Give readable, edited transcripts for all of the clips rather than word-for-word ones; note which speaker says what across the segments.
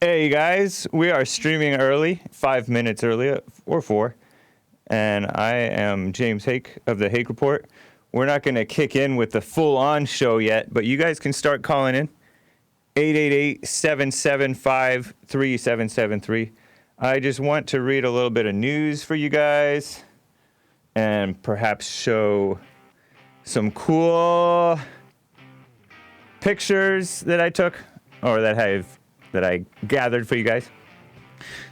Speaker 1: Hey guys, we are streaming early, 5 minutes early, or 4. And I am James Hake of the Hake Report. We're not going to kick in with the full-on show yet, but you guys can start calling in. 888-775-3773. I just want to read a little bit of news for you guys and perhaps show some cool pictures that I took or that I gathered for you guys.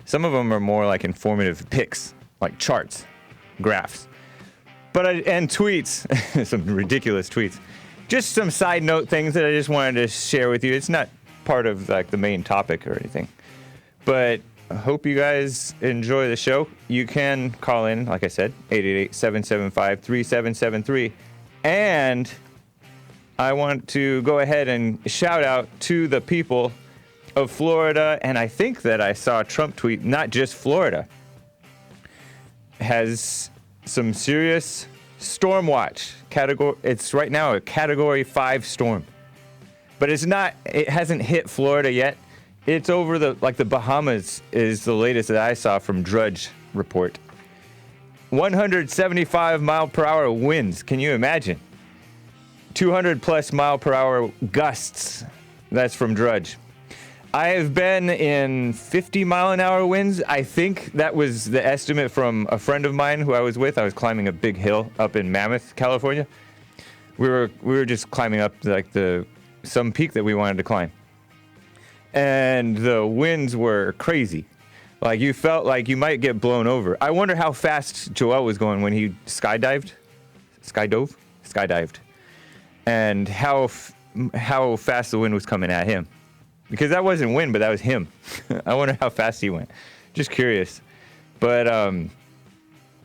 Speaker 1: Some of them are more like informative pics, like charts, graphs, and tweets, some ridiculous tweets. Just some side note things that I just wanted to share with you. It's not part of like the main topic or anything, but I hope you guys enjoy the show. You can call in, like I said, 888-775-3773. And I want to go ahead and shout out to the people of Florida, and I think that I saw a Trump tweet, not just Florida, has some serious storm watch category. It's right now a category 5 storm, but it hasn't hit Florida yet. It's over the Bahamas is the latest that I saw from Drudge Report. 175 mile per hour winds. Can you imagine? 200 plus mile per hour gusts. That's from Drudge. I have been in 50 mile an hour winds. I think that was the estimate from a friend of mine who I was with. I was climbing a big hill up in Mammoth, California. We were just climbing up like some peak that we wanted to climb. And the winds were crazy. Like you felt like you might get blown over. I wonder how fast Joel was going when he skydived, and how fast the wind was coming at him. Because that wasn't wind, but that was him. I wonder how fast he went. Just curious. But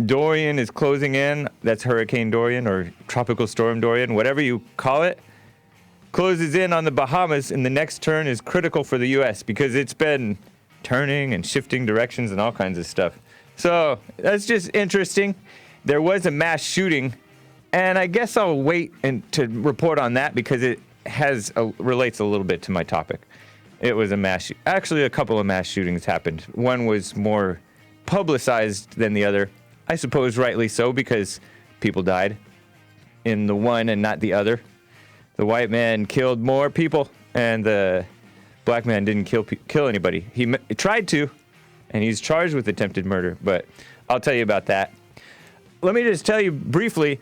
Speaker 1: Dorian is closing in. That's Hurricane Dorian or Tropical Storm Dorian, whatever you call it. Closes in on the Bahamas, and the next turn is critical for the U.S. because it's been turning and shifting directions and all kinds of stuff. So that's just interesting. There was a mass shooting, and I guess I'll wait to report on that because it relates a little bit to my topic. It was actually a couple of mass shootings happened. One was more publicized than the other. I suppose rightly so because people died in the one and not the other. The white man killed more people and the black man didn't kill anybody. He tried to, and he's charged with attempted murder, but I'll tell you about that. Let me just tell you briefly,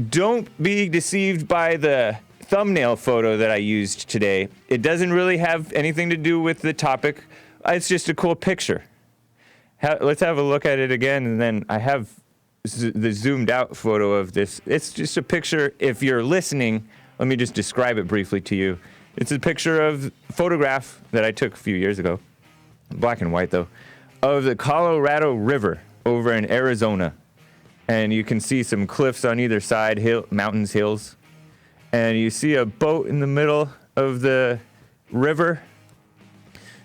Speaker 1: don't be deceived by the thumbnail photo that I used today. It doesn't really have anything to do with the topic. It's just a cool picture. Let's have a look at it again, and then I have the zoomed out photo of this. It's just a picture. If you're listening, let me just describe it briefly to you. It's a picture of a photograph that I took a few years ago, black and white though, of the Colorado River over in Arizona. And you can see some cliffs on either side, mountains, hills. And you see a boat in the middle of the river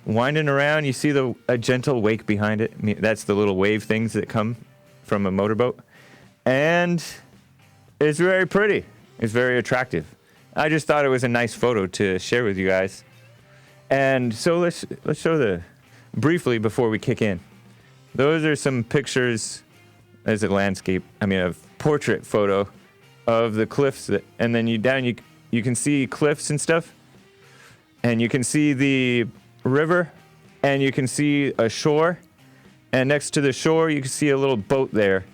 Speaker 1: winding around. You see a gentle wake behind it. That's the little wave things that come from a motorboat. And it's very pretty. It's very attractive. I just thought it was a nice photo to share with you guys. And so let's show briefly before we kick in. Those are some pictures as a landscape. A portrait photo of the cliffs, and then you can see cliffs and stuff, and you can see the river, and you can see a shore, and next to the shore you can see a little boat there.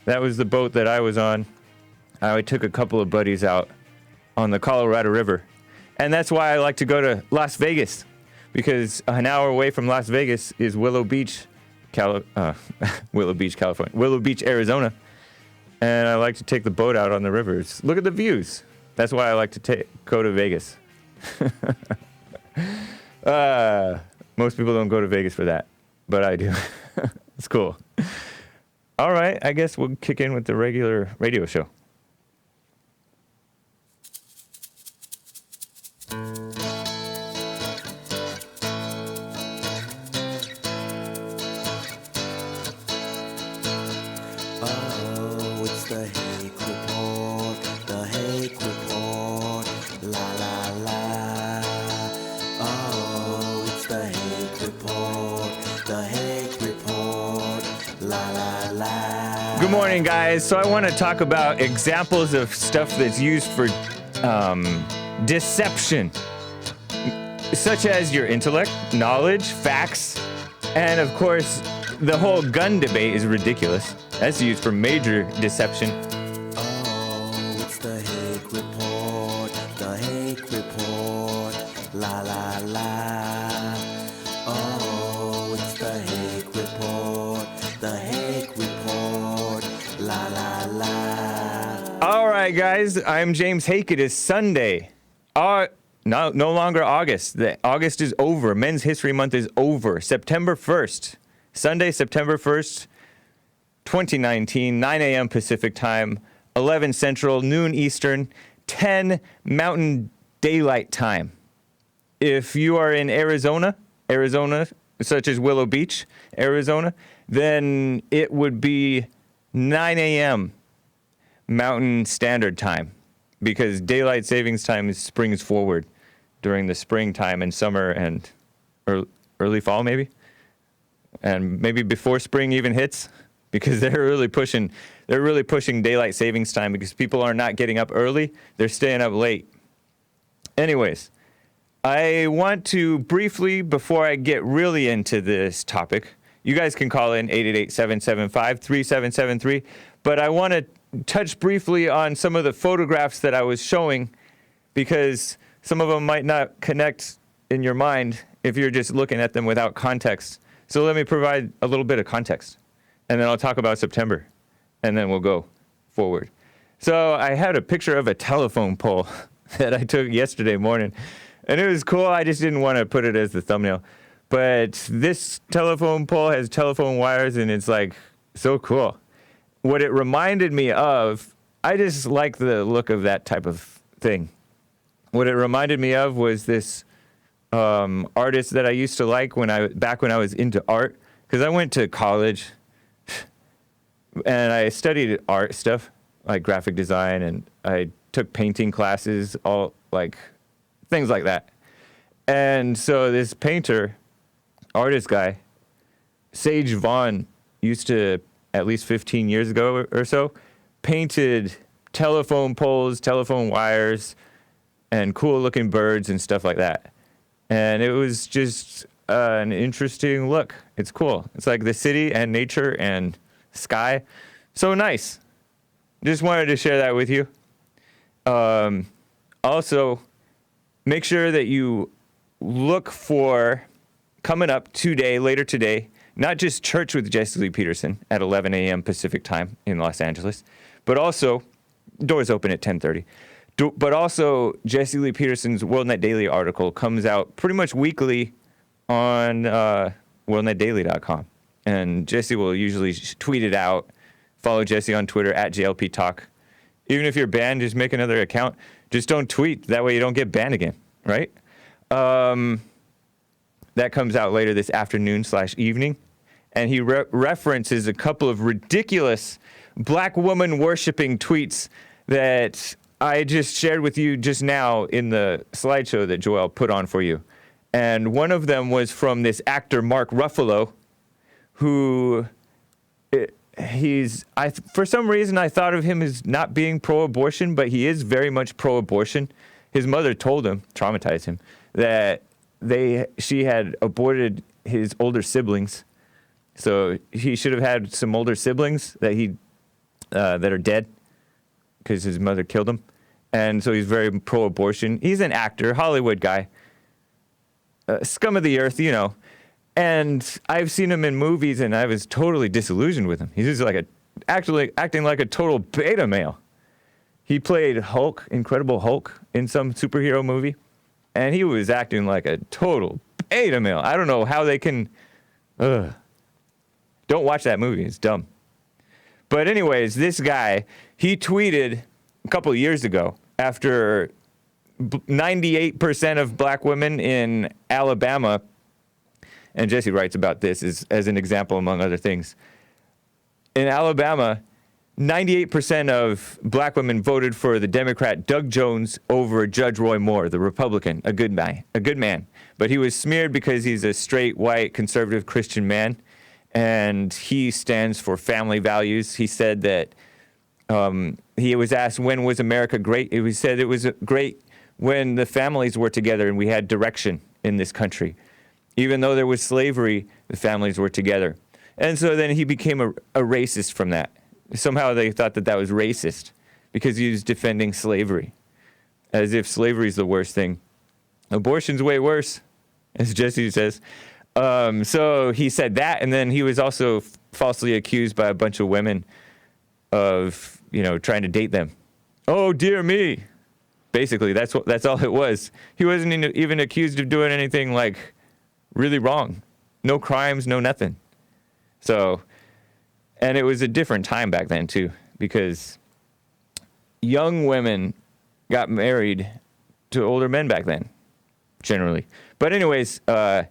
Speaker 1: That was the boat that I was on. I took a couple of buddies out on the Colorado River, and that's why I like to go to Las Vegas, because an hour away from Las Vegas is Willow Beach, California, Willow Beach, Arizona. And I like to take the boat out on the rivers. Look at the views. That's why I like to go to Vegas. Most people don't go to Vegas for that, but I do. It's cool. All right, I guess we'll kick in with the regular radio show.
Speaker 2: Report.
Speaker 1: Good morning, guys. So I want to talk about examples of stuff that's used for deception, such as your intellect, knowledge, facts, and of course, the whole gun debate is ridiculous. That's used for major deception.
Speaker 2: Oh, it's the Hake Report, the Hake Report, la la la. Oh, it's the Hake Report, the Hake Report, la la la.
Speaker 1: All right, guys, I'm James Hake. It is Sunday. No longer August. August is over. Men's History Month is over. September 1st. Sunday, September 1st, 2019, 9 a.m. Pacific Time, 11 Central, noon Eastern, 10 Mountain Daylight Time. If you are in Arizona, such as Willow Beach, Arizona, then it would be 9 a.m. Mountain Standard Time, because daylight savings time springs forward during the springtime and summer and early fall, maybe. And maybe before spring even hits, because they're really pushing daylight savings time, because people are not getting up early, they're staying up late. Anyways, I want to briefly, before I get really into this topic, you guys can call in 888-775-3773, but I want to touch briefly on some of the photographs that I was showing, because some of them might not connect in your mind if you're just looking at them without context. So let me provide a little bit of context, and then I'll talk about September, and then we'll go forward. So I had a picture of a telephone pole that I took yesterday morning, and it was cool. I just didn't want to put it as the thumbnail. But this telephone pole has telephone wires, and it's like so cool. What it reminded me of, I just like the look of that type of thing. What it reminded me of was this artist that I used to like back when I was into art, because I went to college and I studied art stuff like graphic design, and I took painting classes, all like things like that. And so this artist guy, Sage Vaughn, used to, at least 15 years ago or so, painted telephone poles, telephone wires, and cool looking birds and stuff like that. And it was just an interesting look. It's cool. It's like the city and nature and sky. So nice. Just wanted to share that with you. Also, make sure that you look for, coming up later today, not just Church with Jesse Lee Peterson at 11 a.m. Pacific Time in Los Angeles, but also, doors open at 10:30. But also, Jesse Lee Peterson's WorldNet Daily article comes out pretty much weekly on worldnetdaily.com. And Jesse will usually tweet it out. Follow Jesse on Twitter at JLP Talk. Even if you're banned, just make another account. Just don't tweet. That way you don't get banned again, right? That comes out later this afternoon/evening. And he references a couple of ridiculous black woman worshipping tweets that I just shared with you just now in the slideshow that Joel put on for you. And one of them was from this actor, Mark Ruffalo, who for some reason I thought of him as not being pro-abortion, but he is very much pro-abortion. His mother told him, traumatized him, that she had aborted his older siblings. So he should have had some older siblings that are dead, because his mother killed him. And so he's very pro-abortion. He's an actor, Hollywood guy. Scum of the earth, you know. And I've seen him in movies, and I was totally disillusioned with him. He's just actually acting like a total beta male. He played Hulk, Incredible Hulk, in some superhero movie. And he was acting like a total beta male. I don't know how they can... Don't watch that movie. It's dumb. But anyways, this guy, he tweeted a couple of years ago, after 98% of black women in Alabama, and Jesse writes about this as an example among other things. In Alabama, 98% of black women voted for the Democrat Doug Jones over Judge Roy Moore, the Republican, a good man. But he was smeared because he's a straight, white, conservative Christian man. and he stands for family values. He said that he was asked, when was America great? He said it was great when the families were together and we had direction in this country. Even though there was slavery, the families were together. And so then he became a racist from that. Somehow they thought that that was racist because he was defending slavery, as if slavery is the worst thing. Abortion's way worse, as Jesse says. So he said that, and then he was also falsely accused by a bunch of women of, trying to date them. Oh, dear me. Basically, that's all it was. He wasn't even accused of doing anything, like, really wrong. No crimes, no nothing. So, and it was a different time back then, too, because young women got married to older men back then, generally. But anyways, who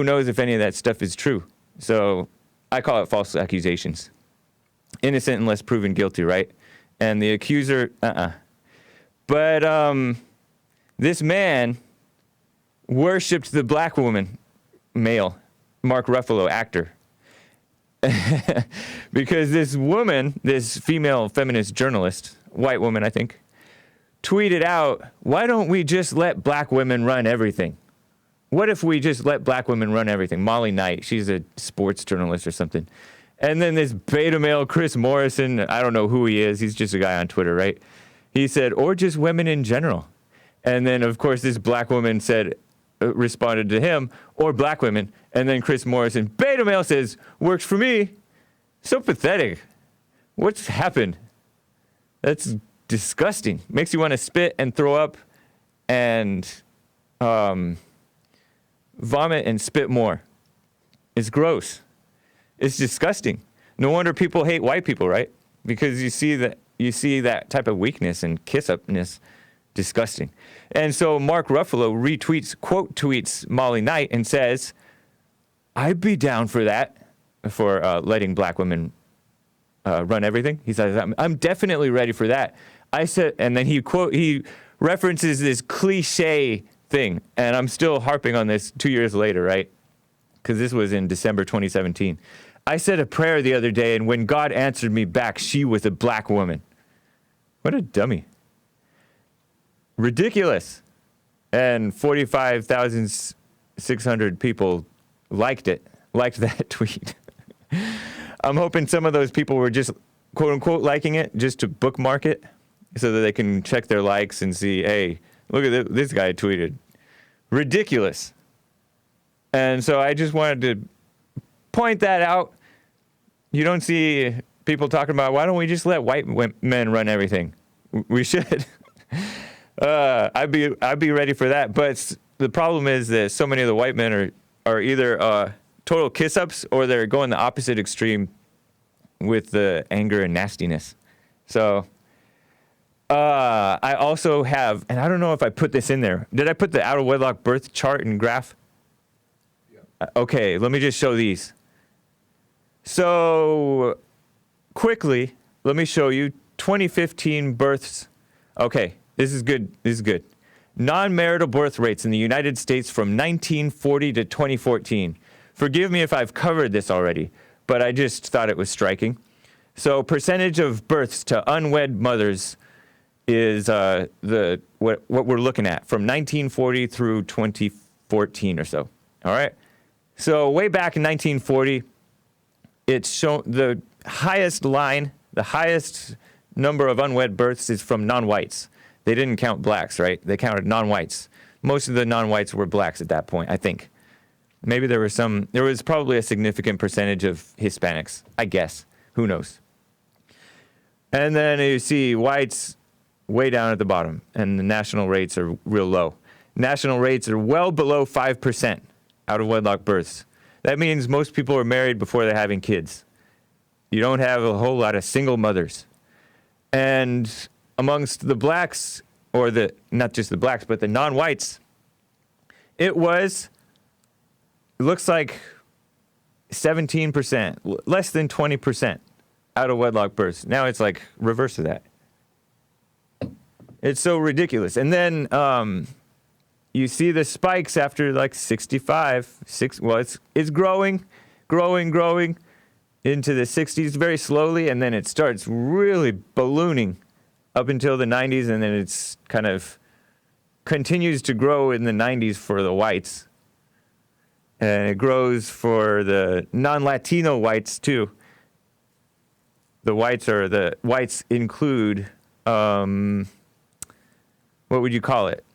Speaker 1: knows if any of that stuff is true? So I call it false accusations. Innocent unless proven guilty, right? And the accuser, But this man worshipped the black woman, male, Mark Ruffalo, actor. Because this woman, this female feminist journalist, white woman, I think, tweeted out, why don't we just let black women run everything? What if we just let black women run everything? Molly Knight, she's a sports journalist or something. And then this beta male, Chris Morrison, I don't know who he is. He's just a guy on Twitter, right? He said, or just women in general. And then, of course, this black woman responded to him, or black women. And then Chris Morrison, beta male, says, works for me. So pathetic. What's happened? That's disgusting. Makes you want to spit and throw up and vomit and spit more. It's gross. It's disgusting. No wonder people hate white people, right? Because you see that type of weakness and kiss-upness. Disgusting. And so Mark Ruffalo quote tweets Molly Knight and says, I'd be down for that, for letting black women run everything. He says, I'm definitely ready for that. I said, and then he references this cliche thing, and I'm still harping on this 2 years later, right? Because this was in December 2017. I said a prayer the other day, and when God answered me back, she was a black woman. What a dummy. Ridiculous. And 45,600 people liked that tweet. I'm hoping some of those people were just quote unquote liking it just to bookmark it so that they can check their likes and see, hey, look at this guy tweeted. Ridiculous. And so I just wanted to point that out. You don't see people talking about, why don't we just let white men run everything? We should. I'd be ready for that. But the problem is that so many of the white men are either total kiss-ups or they're going the opposite extreme with the anger and nastiness. So I also have, and I don't know if I put this in there. Did I put the out-of-wedlock birth chart and graph? Yeah. Okay, let me just show these. So quickly, let me show you 2015 births. Okay, this is good. Non-marital birth rates in the United States from 1940 to 2014. Forgive me if I've covered this already, but I just thought it was striking. So percentage of births to unwed mothers is what we're looking at from 1940 through 2014 or so. All right. So way back in 1940, it's shown the highest number of unwed births is from non-whites. They didn't count blacks, right? They counted non-whites. Most of the non-whites were blacks at that point, I think. Maybe there was probably a significant percentage of Hispanics, I guess. Who knows? And then you see whites way down at the bottom, and the national rates are real low. National rates are well below 5% out of wedlock births. That means most people are married before they're having kids. You don't have a whole lot of single mothers. And amongst the blacks, or not just the blacks, but the non-whites, it looks like 17%, less than 20% out of wedlock births. Now it's like reverse of that. It's so ridiculous. And then you see the spikes after like 65. It's growing into the 60s very slowly, and then it starts really ballooning up until the 90s, and then it's kind of continues to grow in the 90s for the whites. And it grows for the non-Latino whites too. The whites include, what would you call it?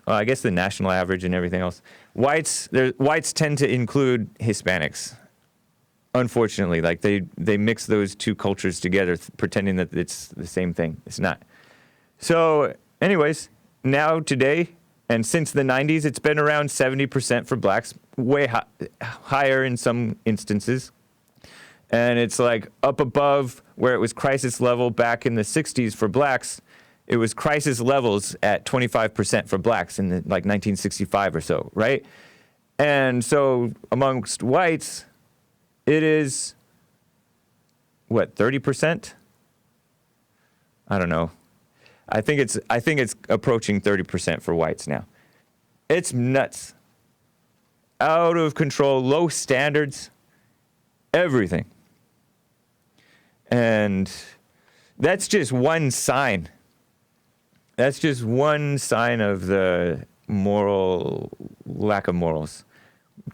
Speaker 1: Well, I guess the national average and everything else. Whites tend to include Hispanics. Unfortunately, like they mix those two cultures together, pretending that it's the same thing. It's not. So, anyways, now today, and since the 90s, it's been around 70% for blacks, way higher in some instances. And it's like up above where it was crisis level back in the 60s for blacks. It was crisis levels at 25% for blacks in like 1965 or so, right? And so amongst whites, it is, 30%? I don't know. I think it's approaching 30% for whites now. It's nuts. Out of control, low standards, everything. And that's just one sign. That's just one sign of the lack of morals.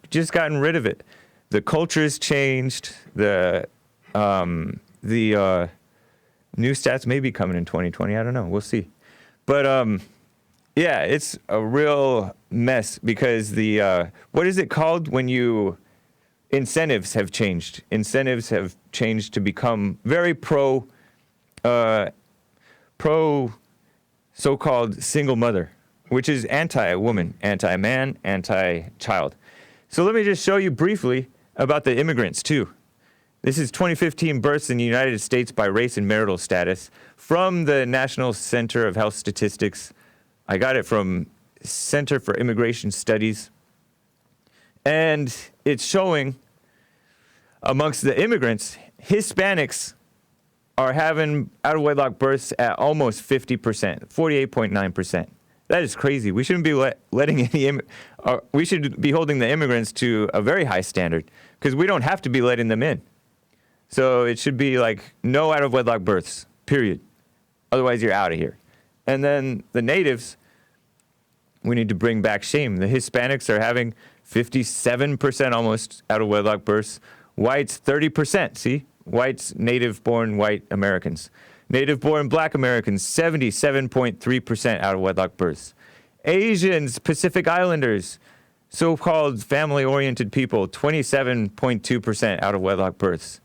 Speaker 1: Just gotten rid of it. The culture's changed. The new stats may be coming in 2020. I don't know. We'll see. But yeah, it's a real mess because what is it called when incentives have changed. Incentives have changed to become very pro so-called single mother, which is anti-woman, anti-man, anti-child. So let me just show you briefly about the immigrants, too. This is 2015 births in the United States by race and marital status from the National Center of Health Statistics. I got it from Center for Immigration Studies. And it's showing amongst the immigrants, Hispanics are having out-of-wedlock births at almost 50%, 48.9%. That is crazy. We shouldn't be we should be holding the immigrants to a very high standard because we don't have to be letting them in. So it should be like no out-of-wedlock births, period. Otherwise, you're out of here. And then the natives, we need to bring back shame. The Hispanics are having 57% almost out-of-wedlock births. Whites, 30%. See? Whites, native-born white Americans. Native-born black Americans, 77.3% out-of-wedlock births. Asians, Pacific Islanders, so-called family-oriented people, 27.2% out-of-wedlock births.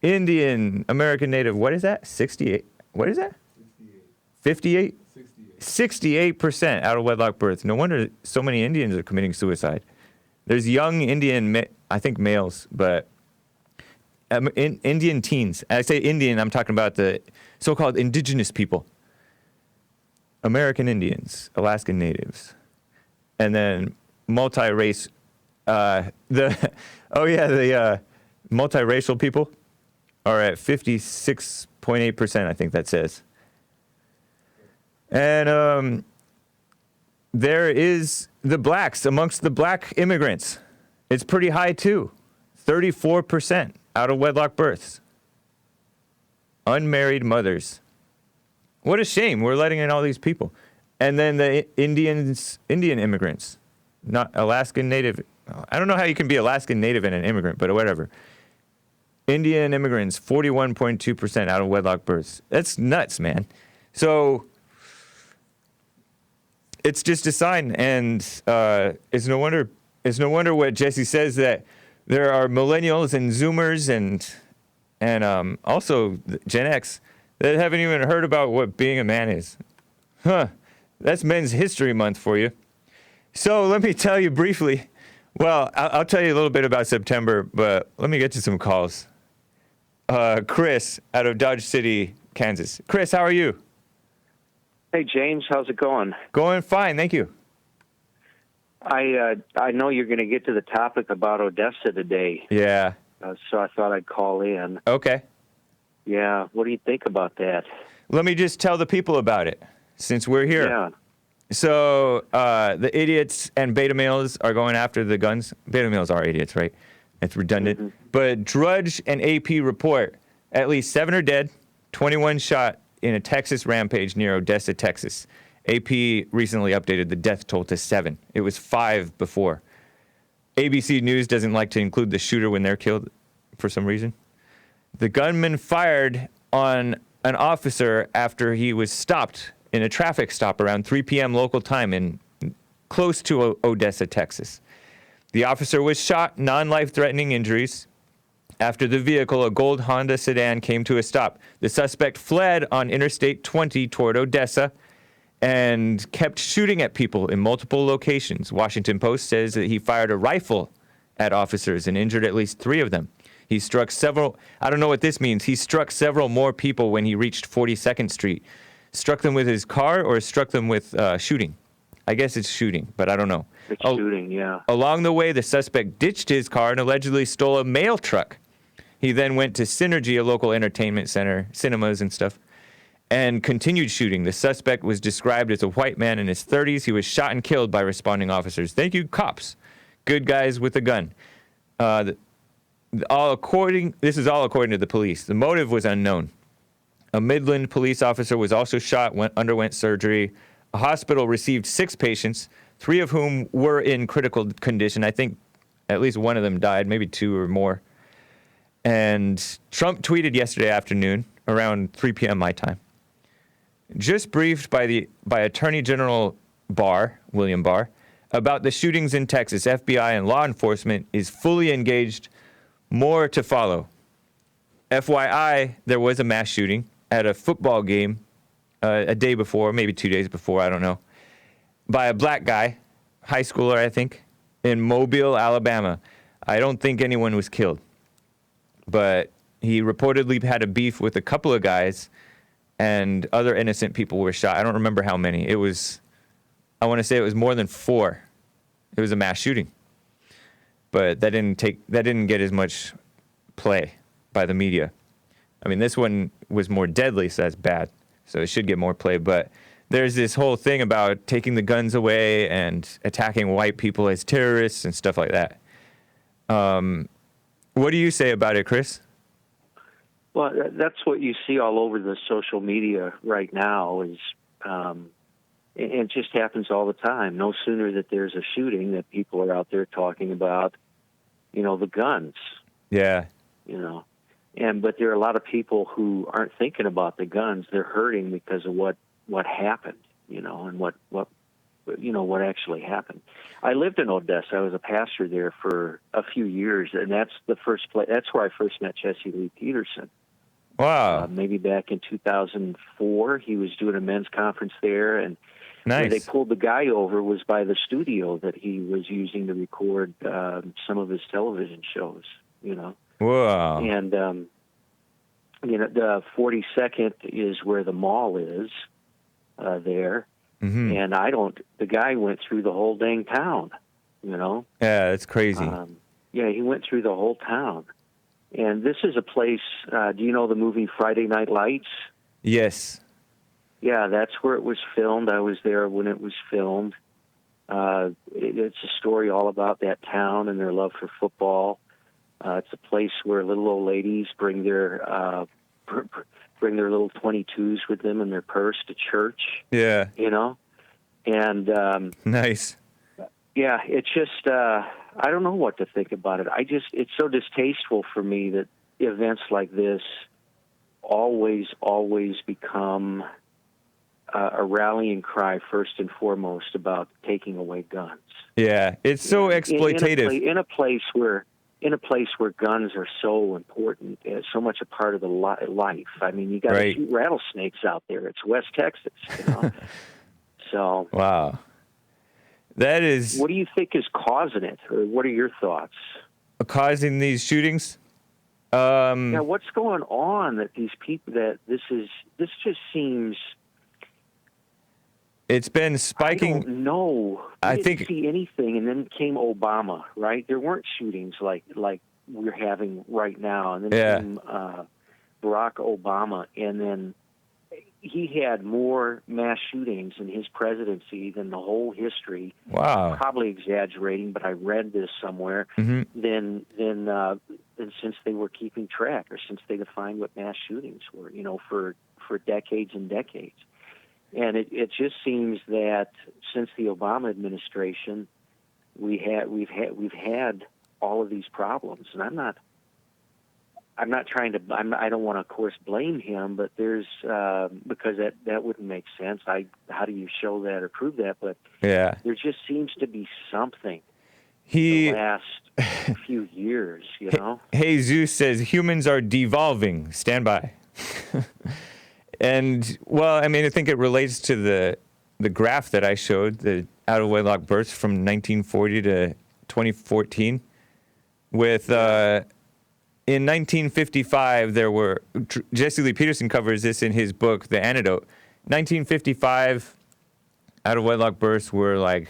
Speaker 1: Indian, American Native, what is that? 68? What is that? 58? 68% out-of-wedlock births. No wonder so many Indians are committing suicide. There's young Indian, I think males, but Indian teens. I say Indian, I'm talking about the so-called indigenous people. American Indians, Alaskan Natives, and then multi-race, multiracial people are at 56.8%, I think that says. And there is the blacks, amongst the black immigrants. It's pretty high too, 34% out-of-wedlock births. Unmarried mothers. What a shame, we're letting in all these people. And then the Indian immigrants, not Alaskan Native. I don't know how you can be Alaskan Native and an immigrant, but whatever. Indian immigrants, 41.2% out-of-wedlock births. That's nuts, man. So it's just a sign, and it's no wonder what Jesse says, that there are millennials and Zoomers and also Gen X that haven't even heard about what being a man is. Huh. That's Men's History Month for you. So let me tell you briefly. Well, I'll tell you a little bit about September, but let me get to some calls. Chris out of Dodge City, Kansas. Chris, how are you?
Speaker 3: Hey, James, how's it going?
Speaker 1: Going fine, thank you.
Speaker 3: I know you're going to get to the topic about Odessa today.
Speaker 1: Yeah.
Speaker 3: So I thought I'd call in.
Speaker 1: Okay.
Speaker 3: Yeah, what do you think about that?
Speaker 1: Let me just tell the people about it, since we're here.
Speaker 3: Yeah.
Speaker 1: So the idiots and beta males are going after the guns. Beta males are idiots, right? It's redundant.
Speaker 3: Mm-hmm.
Speaker 1: But Drudge and AP report at least 7 are dead, 21 shot in a Texas rampage near Odessa, Texas. AP recently updated the death toll to 7. It was 5 before. ABC News doesn't like to include the shooter when they're killed for some reason. The gunman fired on an officer after he was stopped in a traffic stop around 3 p.m. local time in close to Odessa, Texas. The officer was shot, non-life-threatening injuries. After the vehicle, a gold Honda sedan, came to a stop. The suspect fled on Interstate 20 toward Odessa and kept shooting at people in multiple locations. Washington Post says that he fired a rifle at officers and injured at least 3 of them. He struck several, I don't know what this means, he struck several more people when he reached 42nd Street. Struck them with his car or struck them with shooting? I guess it's shooting, but I don't know.
Speaker 3: It's shooting, yeah.
Speaker 1: Along the way, the suspect ditched his car and allegedly stole a mail truck. He then went to Synergy, a local entertainment center, cinemas and stuff, and continued shooting. The suspect was described as a white man in his 30s. He was shot and killed by responding officers. Thank you, cops. Good guys with a gun. This is all according to the police. The motive was unknown. A Midland police officer was also shot, underwent surgery. A hospital received 6 patients, 3 of whom were in critical condition. I think at least one of them died, maybe 2 or more. And Trump tweeted yesterday afternoon, around 3 p.m. my time, just briefed by Attorney General Barr, William Barr, about the shootings in Texas. FBI and law enforcement is fully engaged. More to follow. FYI, there was a mass shooting at a football game a day before, maybe 2 days before, I don't know, by a black guy, high schooler, I think, in Mobile, Alabama. I don't think anyone was killed, but he reportedly had a beef with a couple of guys, and other innocent people were shot. I don't remember how many. I want to say it was more than 4. It was a mass shooting, but that didn't get as much play by the media. I mean, this one was more deadly, so that's bad. So it should get more play. But there's this whole thing about taking the guns away and attacking white people as terrorists and stuff like that. What do you say about it, Chris?
Speaker 3: Well, that's what you see all over the social media right now. It just happens all the time. No sooner that there's a shooting that people are out there talking about, the guns.
Speaker 1: Yeah.
Speaker 3: But there are a lot of people who aren't thinking about the guns. They're hurting because of what happened, and what actually happened. I lived in Odessa. I was a pastor there for a few years, and that's the first place. That's where I first met Jesse Lee Peterson.
Speaker 1: Wow.
Speaker 3: Maybe back in 2004, he was doing a men's conference there, and
Speaker 1: nice.
Speaker 3: where they pulled the guy over was by the studio that he was using to record some of his television shows.
Speaker 1: Wow.
Speaker 3: And the 42nd is where the mall is there.
Speaker 1: Mm-hmm.
Speaker 3: And the guy went through the whole dang town,
Speaker 1: Yeah, that's crazy.
Speaker 3: He went through the whole town. And this is a place, do you know the movie Friday Night Lights?
Speaker 1: Yes.
Speaker 3: Yeah, that's where it was filmed. I was there when it was filmed. It's a story all about that town and their love for football. It's a place where little old ladies bring their little 22s with them in their purse to church.
Speaker 1: Yeah.
Speaker 3: And
Speaker 1: nice.
Speaker 3: Yeah, it's just I don't know what to think about it. It's so distasteful for me that events like this always become a rallying cry first and foremost about taking away guns.
Speaker 1: Yeah, it's so exploitative.
Speaker 3: In a place where guns are so important, so much a part of the life. I mean, you got to shoot rattlesnakes out there. It's West Texas, So.
Speaker 1: Wow. That is.
Speaker 3: What do you think is causing it, or what are your thoughts?
Speaker 1: Causing these shootings?
Speaker 3: What's going on that these people this just seems.
Speaker 1: It's been spiking.
Speaker 3: I don't know. I didn't see anything, and then came Obama. Right? There weren't shootings like we're having right now, and then came Barack Obama, and then he had more mass shootings in his presidency than the whole history.
Speaker 1: Wow.
Speaker 3: Probably exaggerating, but I read this somewhere.
Speaker 1: Mm-hmm.
Speaker 3: Than since they were keeping track, or since they defined what mass shootings were, for decades and decades. And it just seems that since the Obama administration, we've had all of these problems. And I'm not trying to. I don't want to, of course, blame him, but there's because that wouldn't make sense. How do you show that or prove that? But
Speaker 1: Yeah.
Speaker 3: there just seems to be something.
Speaker 1: The
Speaker 3: last few years,
Speaker 1: Hey, Zeus says humans are devolving. Stand by. And well, I mean, I think it relates to the graph that I showed, the out of wedlock births from 1940 to 2014. With in 1955, there were Jesse Lee Peterson covers this in his book, The Antidote. 1955, out of wedlock births were like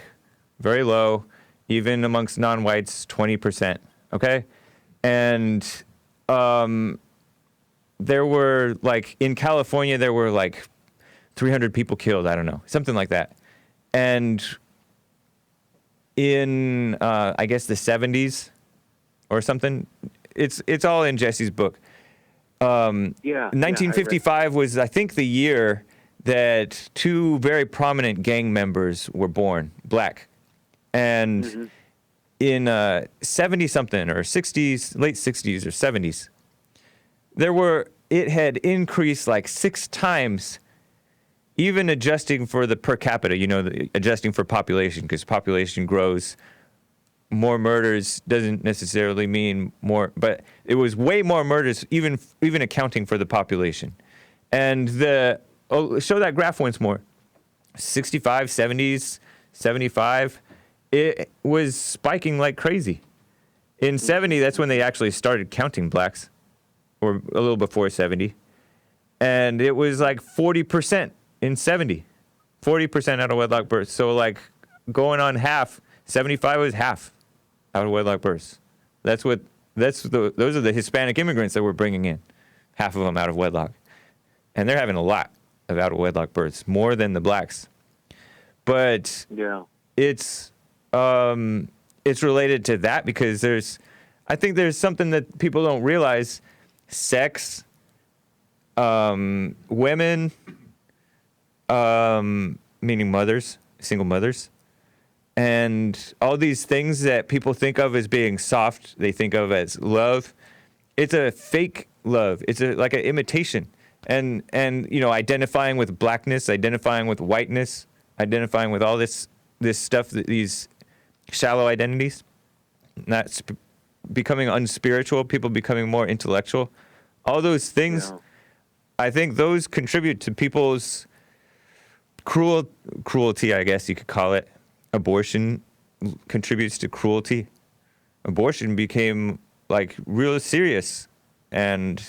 Speaker 1: very low, even amongst non-whites, 20%. Okay, and there were, like, in California, there were like 300 people killed. I don't know, something like that. And in I guess the 70s or something, it's all in Jesse's book. 1955 was, I think, the year that two very prominent gang members were born, black. And in 70-something or 60s, late 60s or 70s, it had increased like 6 times, even adjusting for the per capita, adjusting for population, because population grows. More murders doesn't necessarily mean more, but it was way more murders, even accounting for the population. And show that graph once more. 65, 70s, 75, it was spiking like crazy. In 70, that's when they actually started counting blacks, or a little before 70. And it was like 40% in 70. 40% out of wedlock births. So like going on half, 75 was half out of wedlock births. Those are the Hispanic immigrants that we're bringing in. Half of them out of wedlock. And they're having a lot of out of wedlock births, more than the blacks. But it's related to that because I think there's something that people don't realize. Sex, women, meaning mothers, single mothers, and all these things that people think of as being soft, they think of as love. It's a fake love. It's like an imitation. And identifying with blackness, identifying with whiteness, identifying with all this stuff, these shallow identities, not becoming unspiritual, people becoming more intellectual. All those things, I think those contribute to people's cruelty, I guess you could call it. Abortion contributes to cruelty. Abortion became like real serious, and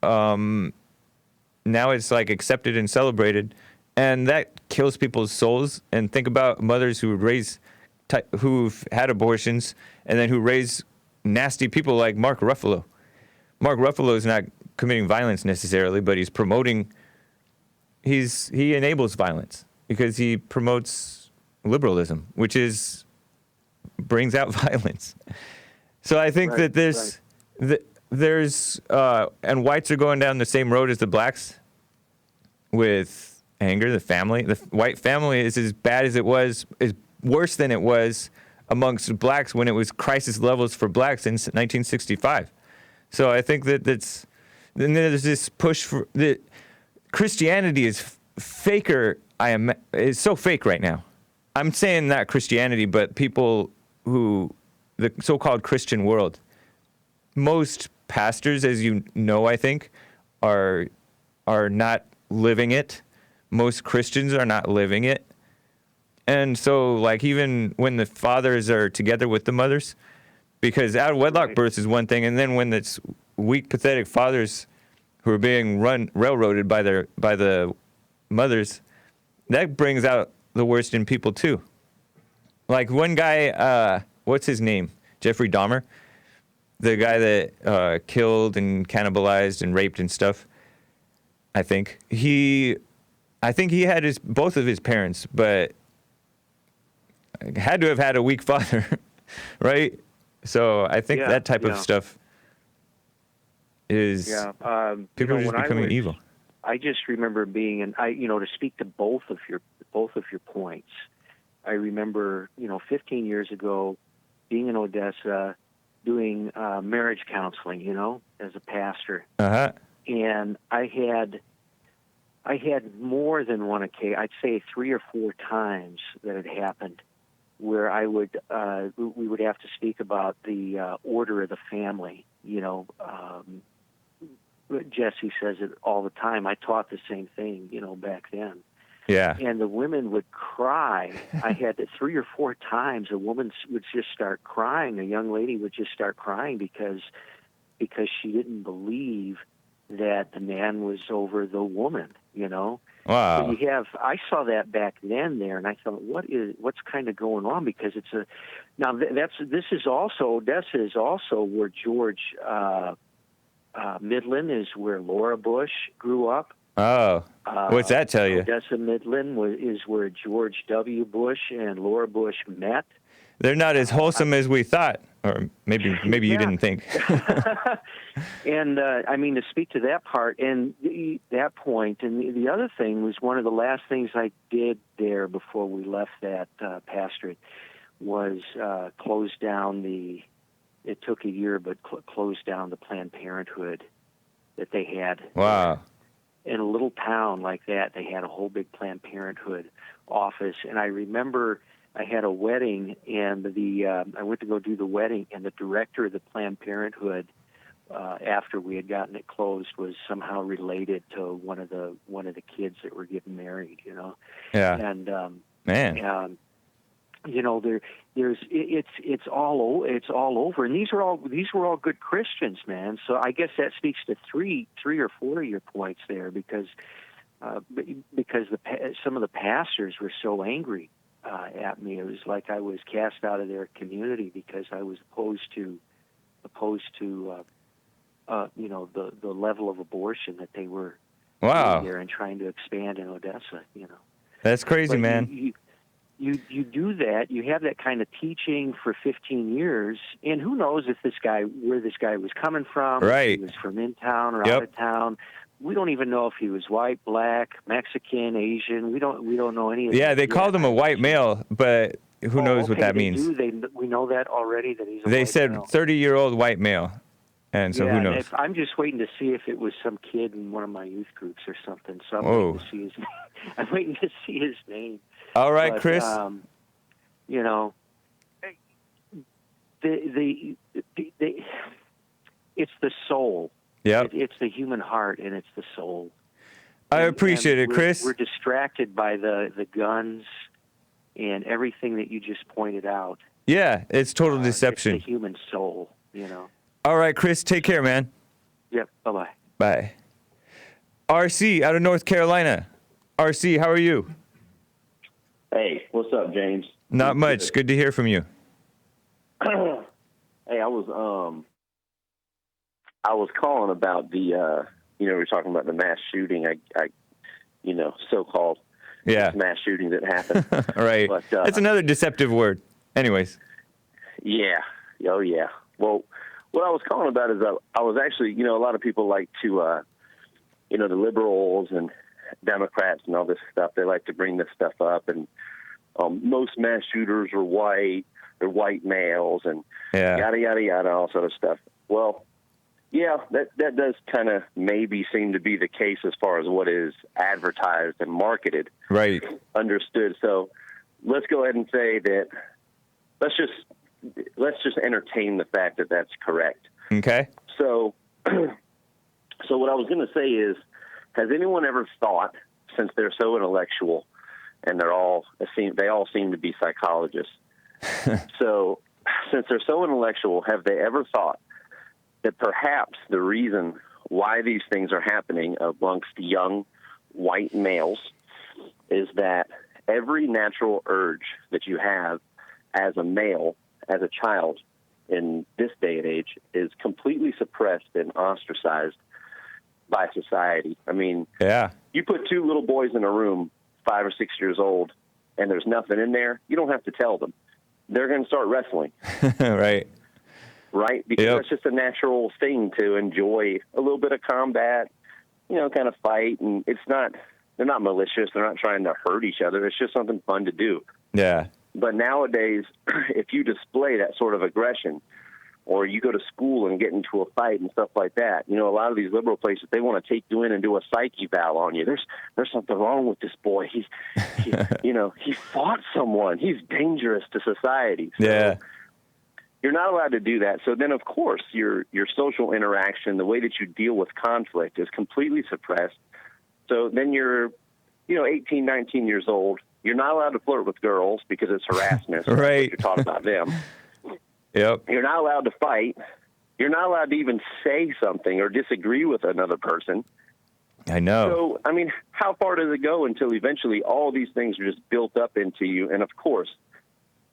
Speaker 1: now it's like accepted and celebrated, and that kills people's souls. And think about mothers who've had abortions and then who raise nasty people like Mark Ruffalo. Mark Ruffalo is not committing violence necessarily, but he enables violence because he promotes liberalism, which brings out violence. So I think that there's and whites are going down the same road as the blacks with anger. The white family is as bad as it was, is worse than it was amongst blacks when it was crisis levels for blacks in 1965. So I think that then there's this push for that. Christianity is faker. Is so fake right now. I'm saying not Christianity, but people the so-called Christian world. Most pastors, as you know, I think, are not living it. Most Christians are not living it. And so, like, even when the fathers are together with the mothers, because out of wedlock births is one thing, and then when it's weak, pathetic fathers who are being railroaded by the mothers, that brings out the worst in people too. Like one guy, what's his name? Jeffrey Dahmer, the guy that killed and cannibalized and raped and stuff. I think he I think he had both of his parents, but had to have had a weak father, right? So I think that type of stuff is people just becoming evil.
Speaker 3: I just remember being to speak to both of your points. I remember, 15 years ago, being in Odessa, doing marriage counseling, as a pastor.
Speaker 1: Uh-huh.
Speaker 3: And I had more than one occasion, I'd say 3 or 4 times that it happened, where we would have to speak about the order of the family. Jesse says it all the time. I taught the same thing, back then.
Speaker 1: Yeah.
Speaker 3: And the women would cry. I had 3 or 4 times a woman would just start crying. A young lady would just start crying because she didn't believe that the man was over the woman,
Speaker 1: Wow.
Speaker 3: So I saw that back then there, and I thought, what's kind of going on? Because Odessa is also where George Midland is, where Laura Bush grew up.
Speaker 1: Oh, what's that tell you?
Speaker 3: Odessa Midland is where George W. Bush and Laura Bush met.
Speaker 1: They're not as wholesome as we thought, or maybe you didn't think.
Speaker 3: And to speak to that part and that point, and the other thing was one of the last things I did there before we left that pastorate was close down it took a year, but closed down the Planned Parenthood that they had.
Speaker 1: Wow.
Speaker 3: In a little town like that, they had a whole big Planned Parenthood office. And I remember I had a wedding, and I went to go do the wedding, and the director of the Planned Parenthood, after we had gotten it closed, was somehow related to one of the kids that were getting married.
Speaker 1: Yeah.
Speaker 3: And
Speaker 1: man.
Speaker 3: It's all over, and these were all good Christians, man. So I guess that speaks to three or four of your points there, because some of the pastors were so angry at me. It was like I was cast out of their community because I was opposed to the level of abortion that they were doing there and trying to expand in Odessa.
Speaker 1: That's crazy, man.
Speaker 3: You do that, you have that kind of teaching for 15 years, and who knows where this guy was coming from,
Speaker 1: right?
Speaker 3: If he was from in town or out of town. We don't even know if he was white, black, Mexican, Asian. We don't know any of that.
Speaker 1: Yeah, they called him a white male, but who knows what that means?
Speaker 3: We know that already, that he's a
Speaker 1: They
Speaker 3: white
Speaker 1: said
Speaker 3: male.
Speaker 1: 30-year-old white male, and so who knows?
Speaker 3: I'm just waiting to see if it was some kid in one of my youth groups or something. So I'm waiting to see his name.
Speaker 1: All right, Chris.
Speaker 3: It's the soul.
Speaker 1: Yeah.
Speaker 3: It's the human heart, and it's the soul.
Speaker 1: I appreciate it, Chris.
Speaker 3: We're distracted by the guns and everything that you just pointed out.
Speaker 1: Yeah, it's total deception.
Speaker 3: It's the human soul,
Speaker 1: All right, Chris, take care, man.
Speaker 3: Yep, bye-bye.
Speaker 1: Bye. RC out of North Carolina. RC, how are you?
Speaker 4: Hey, what's up, James?
Speaker 1: Not much. Good to hear from you.
Speaker 4: Hey, I was calling about we were talking about the mass shooting. So-called mass shooting that happened.
Speaker 1: Right.
Speaker 4: But,
Speaker 1: it's another deceptive word. Anyways.
Speaker 4: Yeah. Oh, yeah. Well, what I was calling about is I was actually, a lot of people like to, the liberals and Democrats and all this stuff, they like to bring this stuff up, and most mass shooters are white, they're white males, and yada, yada, yada, all sort of stuff. Well, yeah, that does kind of maybe seem to be the case as far as what is advertised and marketed.
Speaker 1: Right.
Speaker 4: Understood. So let's go ahead and say that let's just entertain the fact that that's correct.
Speaker 1: Okay.
Speaker 4: So what I was going to say is, has anyone ever thought, since they're so intellectual and they all seem to be psychologists, so since they're so intellectual, have they ever thought that perhaps the reason why these things are happening amongst young white males is that every natural urge that you have as a male, as a child in this day and age, is completely suppressed and ostracized by society. I mean,
Speaker 1: Yeah.
Speaker 4: you put two little boys in a room, 5 or 6 years old, and there's nothing in there, you don't have to tell them. They're going to start wrestling.
Speaker 1: Right.
Speaker 4: Right? Because
Speaker 1: Yep.
Speaker 4: that's just a natural thing to enjoy a little bit of combat, kind of fight. And they're not malicious. They're not trying to hurt each other. It's just something fun to do.
Speaker 1: Yeah.
Speaker 4: But nowadays, if you display that sort of aggression, or you go to school and get into a fight and stuff like that, a lot of these liberal places, they want to take you in and do a psych eval on you. There's something wrong with this boy. He fought someone. He's dangerous to society. So
Speaker 1: Yeah.
Speaker 4: you're not allowed to do that. So then, of course, your social interaction, the way that you deal with conflict is completely suppressed. So then you're, 18, 19 years old. You're not allowed to flirt with girls because it's harassment. So
Speaker 1: Right.
Speaker 4: you're talking about them.
Speaker 1: Yep.
Speaker 4: You're not allowed to fight. You're not allowed to even say something or disagree with another person.
Speaker 1: I know.
Speaker 4: So, I mean, how far does it go until eventually all these things are just built up into you? And, of course,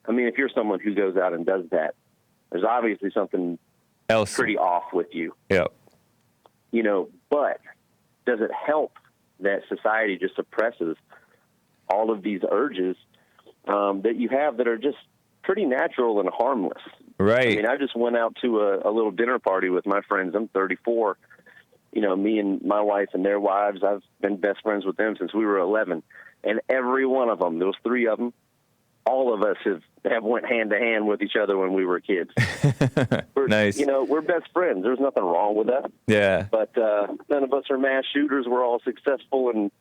Speaker 4: I mean, if you're someone who goes out and does that, there's obviously something
Speaker 1: Else.
Speaker 4: pretty off with you.
Speaker 1: Yep.
Speaker 4: But does it help that society just suppresses all of these urges that you have that are just pretty natural and harmless?
Speaker 1: Right.
Speaker 4: I mean, I just went out to a little dinner party with my friends. I'm 34. Me and my wife and their wives, I've been best friends with them since we were 11. And every one of them, those three of them, all of us have went hand to hand with each other when we were kids.
Speaker 1: Nice.
Speaker 4: We're best friends. There's nothing wrong with that.
Speaker 1: Yeah.
Speaker 4: But none of us are mass shooters. We're all successful and,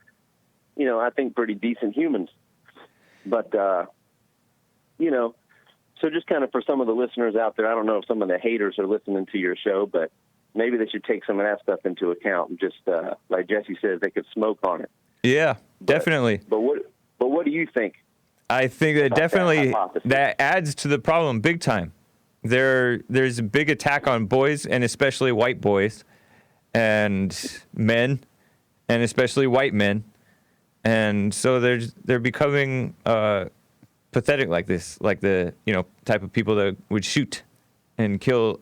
Speaker 4: I think pretty decent humans. But, so just kind of for some of the listeners out there, I don't know if some of the haters are listening to your show, but maybe they should take some of that stuff into account and just, like Jesse says, they could smoke on it.
Speaker 1: Yeah, definitely.
Speaker 4: But what do you think?
Speaker 1: I think that definitely
Speaker 4: hypothesis?
Speaker 1: that adds to the problem big time. There's a big attack on boys, and especially white boys and men, and especially white men. And so they're becoming pathetic like this, like the type of people that would shoot and kill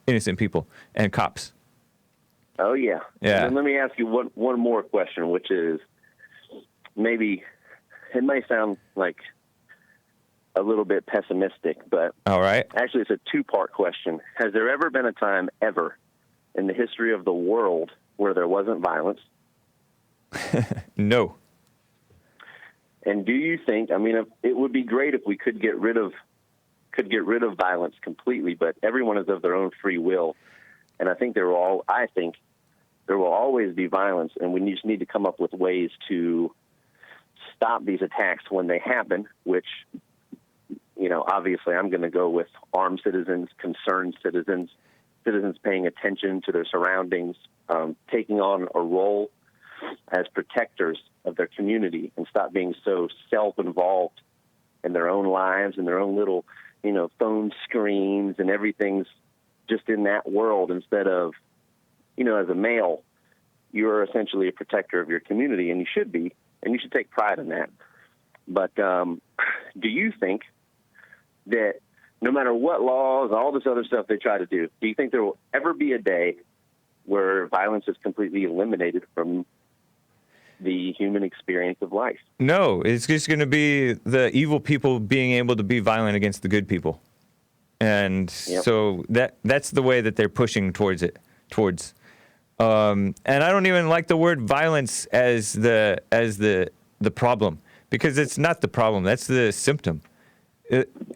Speaker 1: innocent people and cops.
Speaker 4: Oh, yeah.
Speaker 1: Yeah.
Speaker 4: And let me ask you one more question, which is maybe it may sound like a little bit pessimistic, but
Speaker 1: All right.
Speaker 4: actually it's a two-part question. Has there ever been a time ever in the history of the world where there wasn't violence?
Speaker 1: No.
Speaker 4: And do you think, I mean, it would be great if we could get rid of violence completely, but everyone is of their own free will. And I think there will always be violence, and we just need to come up with ways to stop these attacks when they happen, which, obviously I'm going to go with armed citizens, concerned citizens paying attention to their surroundings, taking on a role as protectors of their community and stop being so self-involved in their own lives and their own little, phone screens and everything's just in that world instead of, as a male, you're essentially a protector of your community, and you should be, and you should take pride in that. But do you think that no matter what laws, all this other stuff they try to do you think there will ever be a day where violence is completely eliminated from the human experience of life?
Speaker 1: No, it's just going to be the evil people being able to be violent against the good people. And so that's the way that they're pushing towards. And I don't even like the word violence as the problem, because it's not the problem. That's the symptom.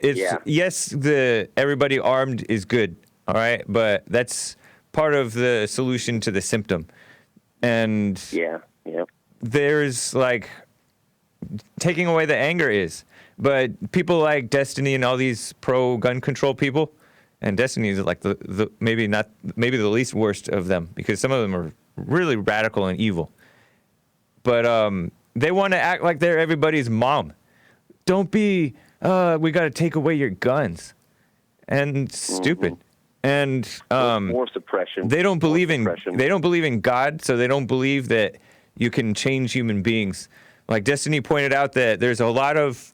Speaker 1: Yes, everybody armed is good, all right, but that's part of the solution to the symptom. And there's taking away the anger is, but people like Destiny and all these pro-gun control people, and Destiny is like maybe the least worst of them, because some of them are really radical and evil. But they want to act like they're everybody's mom. Don't be, we got to take away your guns. And stupid. And
Speaker 4: more suppression.
Speaker 1: They don't believe in God, so they don't believe that you can change human beings. Like Destiny pointed out that there's a lot of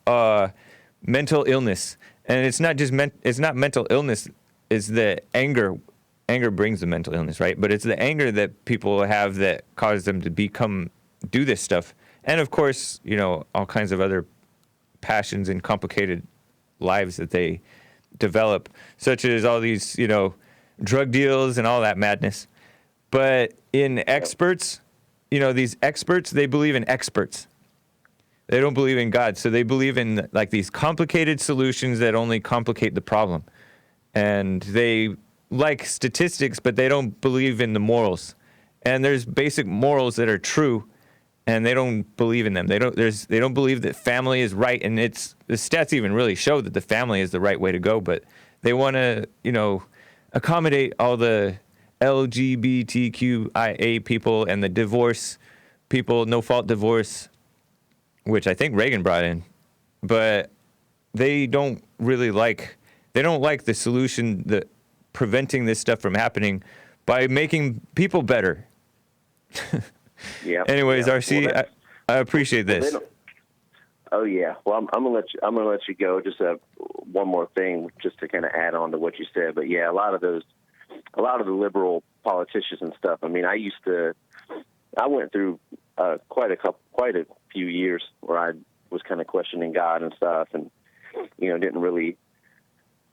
Speaker 1: mental illness, and it's not just it's not mental illness. It's the anger anger brings the mental illness, right? But it's the anger that people have that causes them to do this stuff. And of course, all kinds of other passions and complicated lives that they develop, such as all these, drug deals and all that madness. But in experts, these experts, they believe in experts. They don't believe in God. So they believe in like these complicated solutions that only complicate the problem. And they like statistics, but they don't believe in the morals. And there's basic morals that are true, and they don't believe in them. They don't believe that family is right, and the stats even really show that the family is the right way to go, but they want to, accommodate all the LGBTQIA people and the divorce people, no-fault divorce, which I think Reagan brought in. But they don't like the solution, that preventing this stuff from happening by making people better.
Speaker 4: Yeah.
Speaker 1: Anyways,
Speaker 4: yeah.
Speaker 1: RC,
Speaker 4: Well,
Speaker 1: I appreciate this.
Speaker 4: Oh yeah. Well, I'm gonna let you go. Just one more thing, just to kind of add on to what you said. But yeah, a lot of the liberal politicians and stuff. I mean, I went through quite a few years where I was kind of questioning God and stuff, and didn't really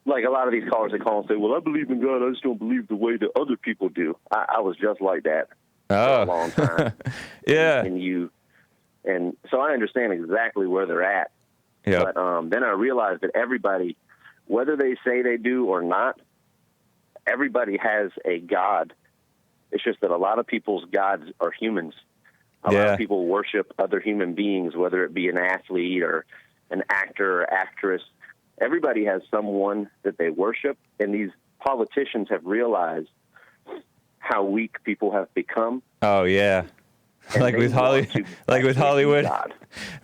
Speaker 4: like a lot of these callers that call and say, "Well, I believe in God. I just don't believe the way that other people do." I was just like that for a long time.
Speaker 1: Yeah.
Speaker 4: And so I understand exactly where they're at.
Speaker 1: Yep.
Speaker 4: But then I realized that everybody, whether they say they do or not, everybody has a God. It's just that a lot of people's gods are humans. A lot of people worship other human beings, whether it be an athlete or an actor or actress. Everybody has someone that they worship, and these politicians have realized how weak people have become.
Speaker 1: Oh yeah. Like with Hollywood.
Speaker 4: God.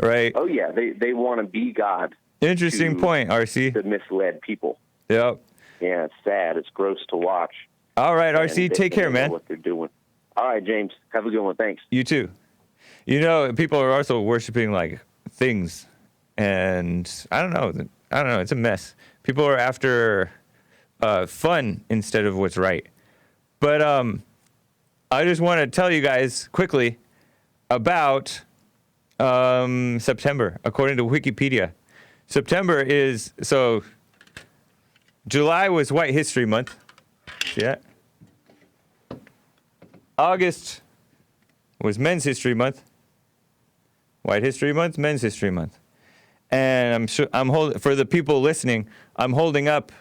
Speaker 1: Right.
Speaker 4: Oh yeah, they want to be God.
Speaker 1: Interesting point, RC.
Speaker 4: To misled people.
Speaker 1: Yep.
Speaker 4: Yeah, it's sad. It's gross to watch.
Speaker 1: All right, RC, take care, man.
Speaker 4: What they're doing. All right, James. Have a good one. Thanks.
Speaker 1: You too. People are also worshiping like things, and I don't know. It's a mess. People are after fun instead of what's right. But I just want to tell you guys quickly about September. According to Wikipedia, September is July was White History Month. See that? August was Men's History Month. White History Month, Men's History Month. And for the people listening, I'm holding up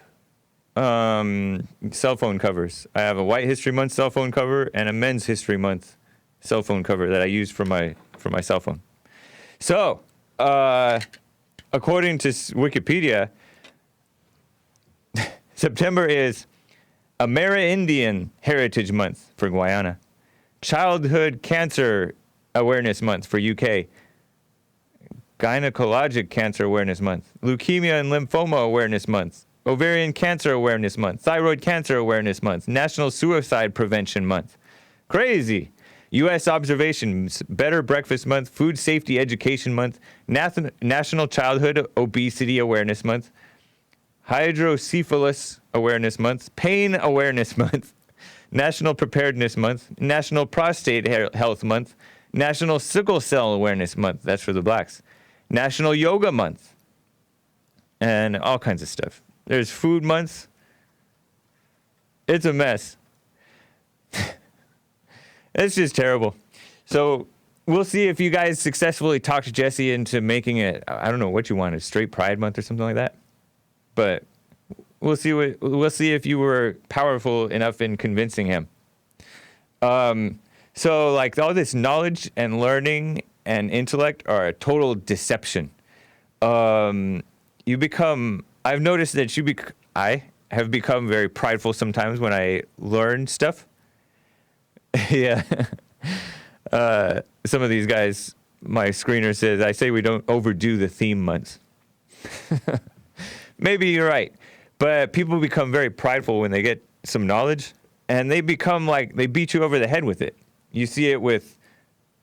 Speaker 1: cell phone covers. I have a White History Month cell phone cover and a Men's History Month cell phone cover that I use for my cell phone. So, according to Wikipedia, September is Amerindian Heritage Month for Guyana, Childhood Cancer Awareness Month for UK, Gynecologic Cancer Awareness Month, Leukemia and Lymphoma Awareness Month, Ovarian Cancer Awareness Month, Thyroid Cancer Awareness Month, National Suicide Prevention Month. Crazy. U.S. Observations, Better Breakfast Month, Food Safety Education Month, National Childhood Obesity Awareness Month, Hydrocephalus Awareness Month, Pain Awareness Month, National Preparedness Month, National Prostate Health Month, National Sickle Cell Awareness Month, that's for the blacks, National Yoga Month, and all kinds of stuff. There's food months. It's a mess. It's just terrible. So we'll see if you guys successfully talked Jesse into making it, I don't know what you wanted, Straight Pride Month or something like that. But we'll see if you were powerful enough in convincing him. So like all this knowledge and learning and intellect are a total deception. I've noticed that I have become very prideful sometimes when I learn stuff. Yeah. Some of these guys, my screener says, I say we don't overdo the theme months. Maybe you're right. But people become very prideful when they get some knowledge, and they become like, they beat you over the head with it. You see it with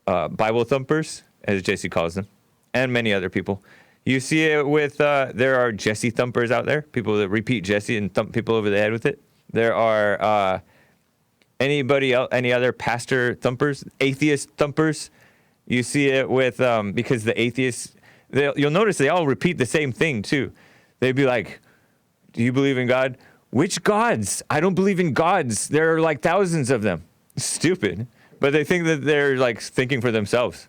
Speaker 1: Bible thumpers, as Jesse calls them, and many other people. You see it with, there are Jesse thumpers out there, people that repeat Jesse and thump people over the head with it. There are Anybody else? Any other pastor thumpers, atheist thumpers? You see it with because the atheists. You'll notice they all repeat the same thing too. They'd be like, "Do you believe in God? Which gods? I don't believe in gods. There are like thousands of them." Stupid, but they think that they're like thinking for themselves.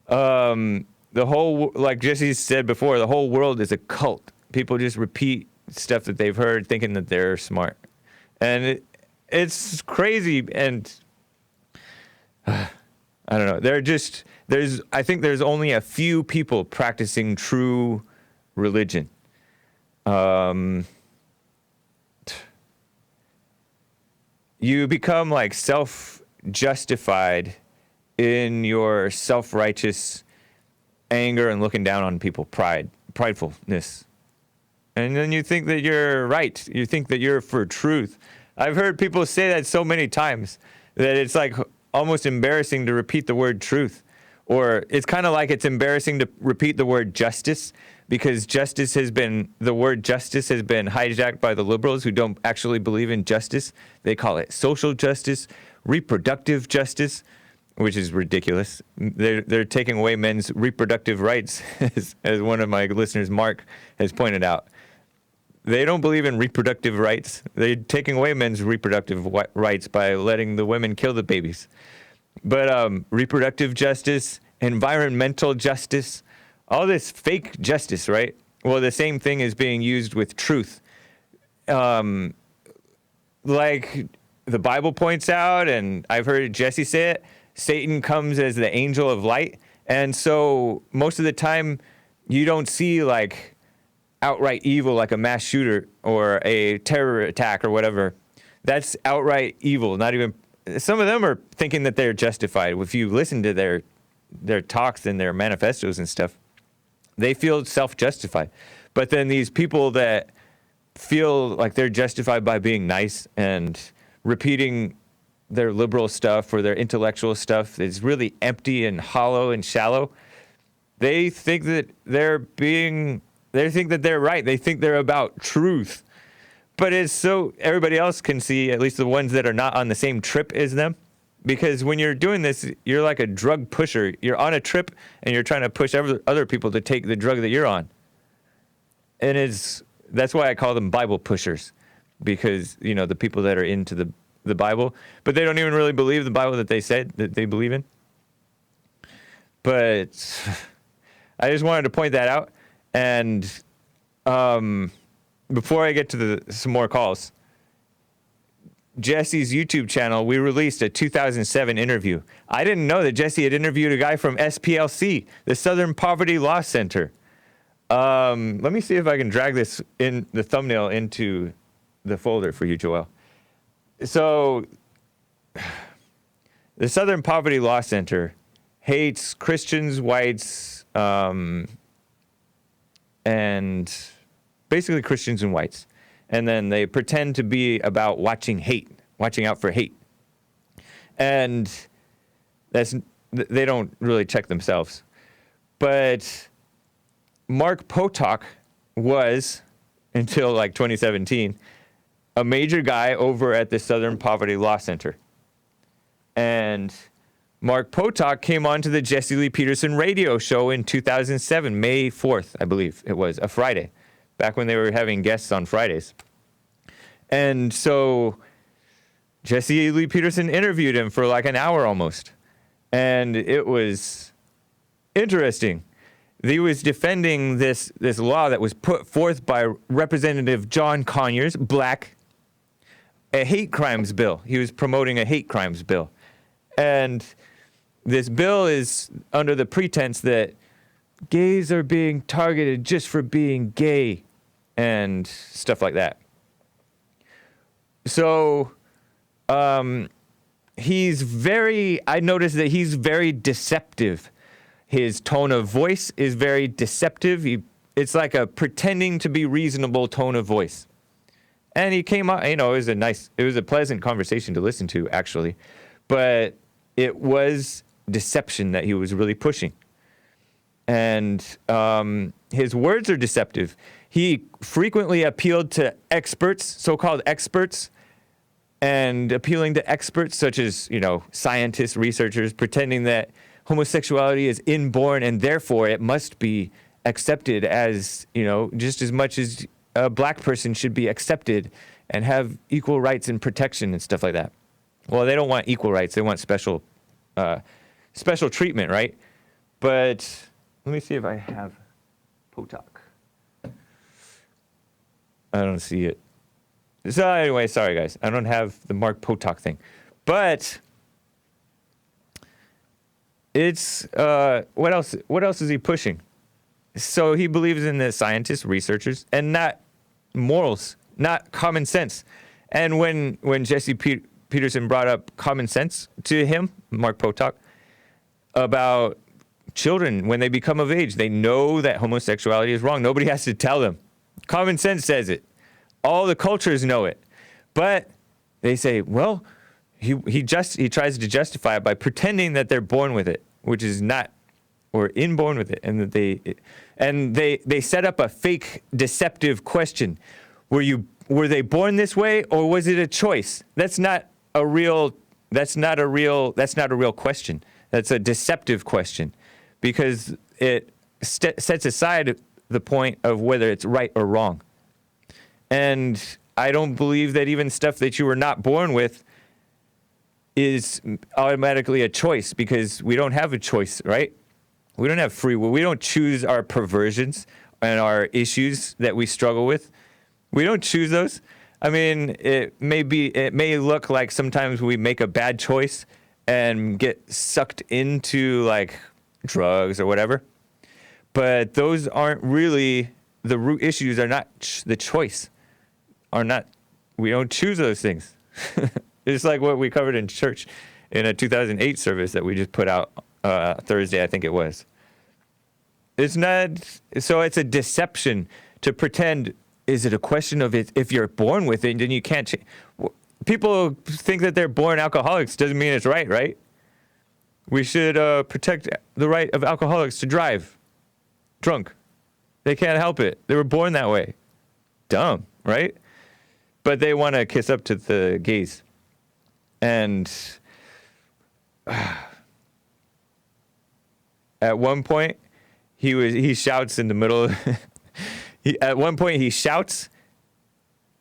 Speaker 1: The whole, like Jesse said before, the whole world is a cult. People just repeat stuff that they've heard, thinking that they're smart, and it's crazy. And I don't know. I think there's only a few people practicing true religion. You become like self-justified in your self-righteous anger and looking down on people, pridefulness. And then you think that you're right. You think that you're for truth. I've heard people say that so many times that it's like almost embarrassing to repeat the word truth. Or it's kind of like it's embarrassing to repeat the word justice, because the word justice has been hijacked by the liberals who don't actually believe in justice. They call it social justice, reproductive justice, which is ridiculous. They're taking away men's reproductive rights, as one of my listeners, Mark, has pointed out. They don't believe in reproductive rights. They're taking away men's reproductive rights by letting the women kill the babies. But reproductive justice, environmental justice, all this fake justice, right? Well, the same thing is being used with truth. Like the Bible points out, and I've heard Jesse say it, Satan comes as the angel of light. And so most of the time, you don't see like outright evil, like a mass shooter or a terror attack or whatever. That's outright evil. Not even, some of them are thinking that they're justified. If you listen to their talks and their manifestos and stuff, they feel self-justified. But then these people that feel like they're justified by being nice and repeating their liberal stuff or their intellectual stuff is really empty and hollow and shallow. They think that they're right. They think they're about truth. But it's so everybody else can see, at least the ones that are not on the same trip as them. Because when you're doing this, you're like a drug pusher. You're on a trip and you're trying to push other people to take the drug that you're on. And that's why I call them Bible pushers. Because, the people that are into the Bible, but they don't even really believe the Bible that they said that they believe in. But I just wanted to point that out. And before I get to some more calls, Jesse's YouTube channel, we released a 2007 interview. I didn't know that Jesse had interviewed a guy from SPLC, the Southern Poverty Law Center. Let me see if I can drag this in the thumbnail into the folder for you, Joel. So, the Southern Poverty Law Center hates Christians, whites, and basically Christians and whites. And then they pretend to be about watching out for hate. And they don't really check themselves. But Mark Potok was, until like 2017, a major guy over at the Southern Poverty Law Center. And Mark Potok came on to the Jesse Lee Peterson radio show in 2007, May 4th, I believe it was, a Friday, back when they were having guests on Fridays. And so Jesse Lee Peterson interviewed him for like an hour almost. And it was interesting. He was defending this law that was put forth by Representative John Conyers, black, a hate crimes bill. He was promoting a hate crimes bill. And this bill is under the pretense that gays are being targeted just for being gay and stuff like that. So I noticed that he's very deceptive. His tone of voice is very deceptive. It's like a pretending to be reasonable tone of voice. And he came out, it was a pleasant conversation to listen to, actually. But it was deception that he was really pushing. And his words are deceptive. He frequently appealed to experts, so-called experts, and appealing to experts such as, scientists, researchers, pretending that homosexuality is inborn and therefore it must be accepted as, just as much as a black person should be accepted and have equal rights and protection and stuff like that. Well, they don't want equal rights. They want special treatment, right? But let me see if I have Potok. I don't see it. So anyway, sorry guys. I don't have the Mark Potok thing. But it's what else is he pushing? So he believes in the scientists, researchers, and not morals, not common sense. And when Jesse Peterson brought up common sense to him, Mark Potok, about children when they become of age, they know that homosexuality is wrong. Nobody has to tell them. Common sense says it. All the cultures know it. But they say, well, he tries to justify it by pretending that they're born with it, which is not, or inborn with it, and that they set up a fake deceptive question. Were they born this way, or was it a choice? That's not a real question. That's a deceptive question, because it sets aside the point of whether it's right or wrong. And I don't believe that even stuff that you were not born with is automatically a choice, because we don't have a choice, right? We don't have free will. We don't choose our perversions and our issues that we struggle with. We don't choose those. I mean, it may look like sometimes we make a bad choice and get sucked into like drugs or whatever. But those aren't really, the root issues are not the choice. We don't choose those things. It's like what we covered in church in a 2008 service that we just put out Thursday, I think it was. It's a deception to pretend. Is it a question of it, if you're born with it, then you can't change? People think that they're born alcoholics. Doesn't mean it's right? We should protect the right of alcoholics to drive drunk. They can't help it. They were born that way. Dumb, right? But they want to kiss up to the gays. And at one point, he shouts in the middle. At one point, he shouts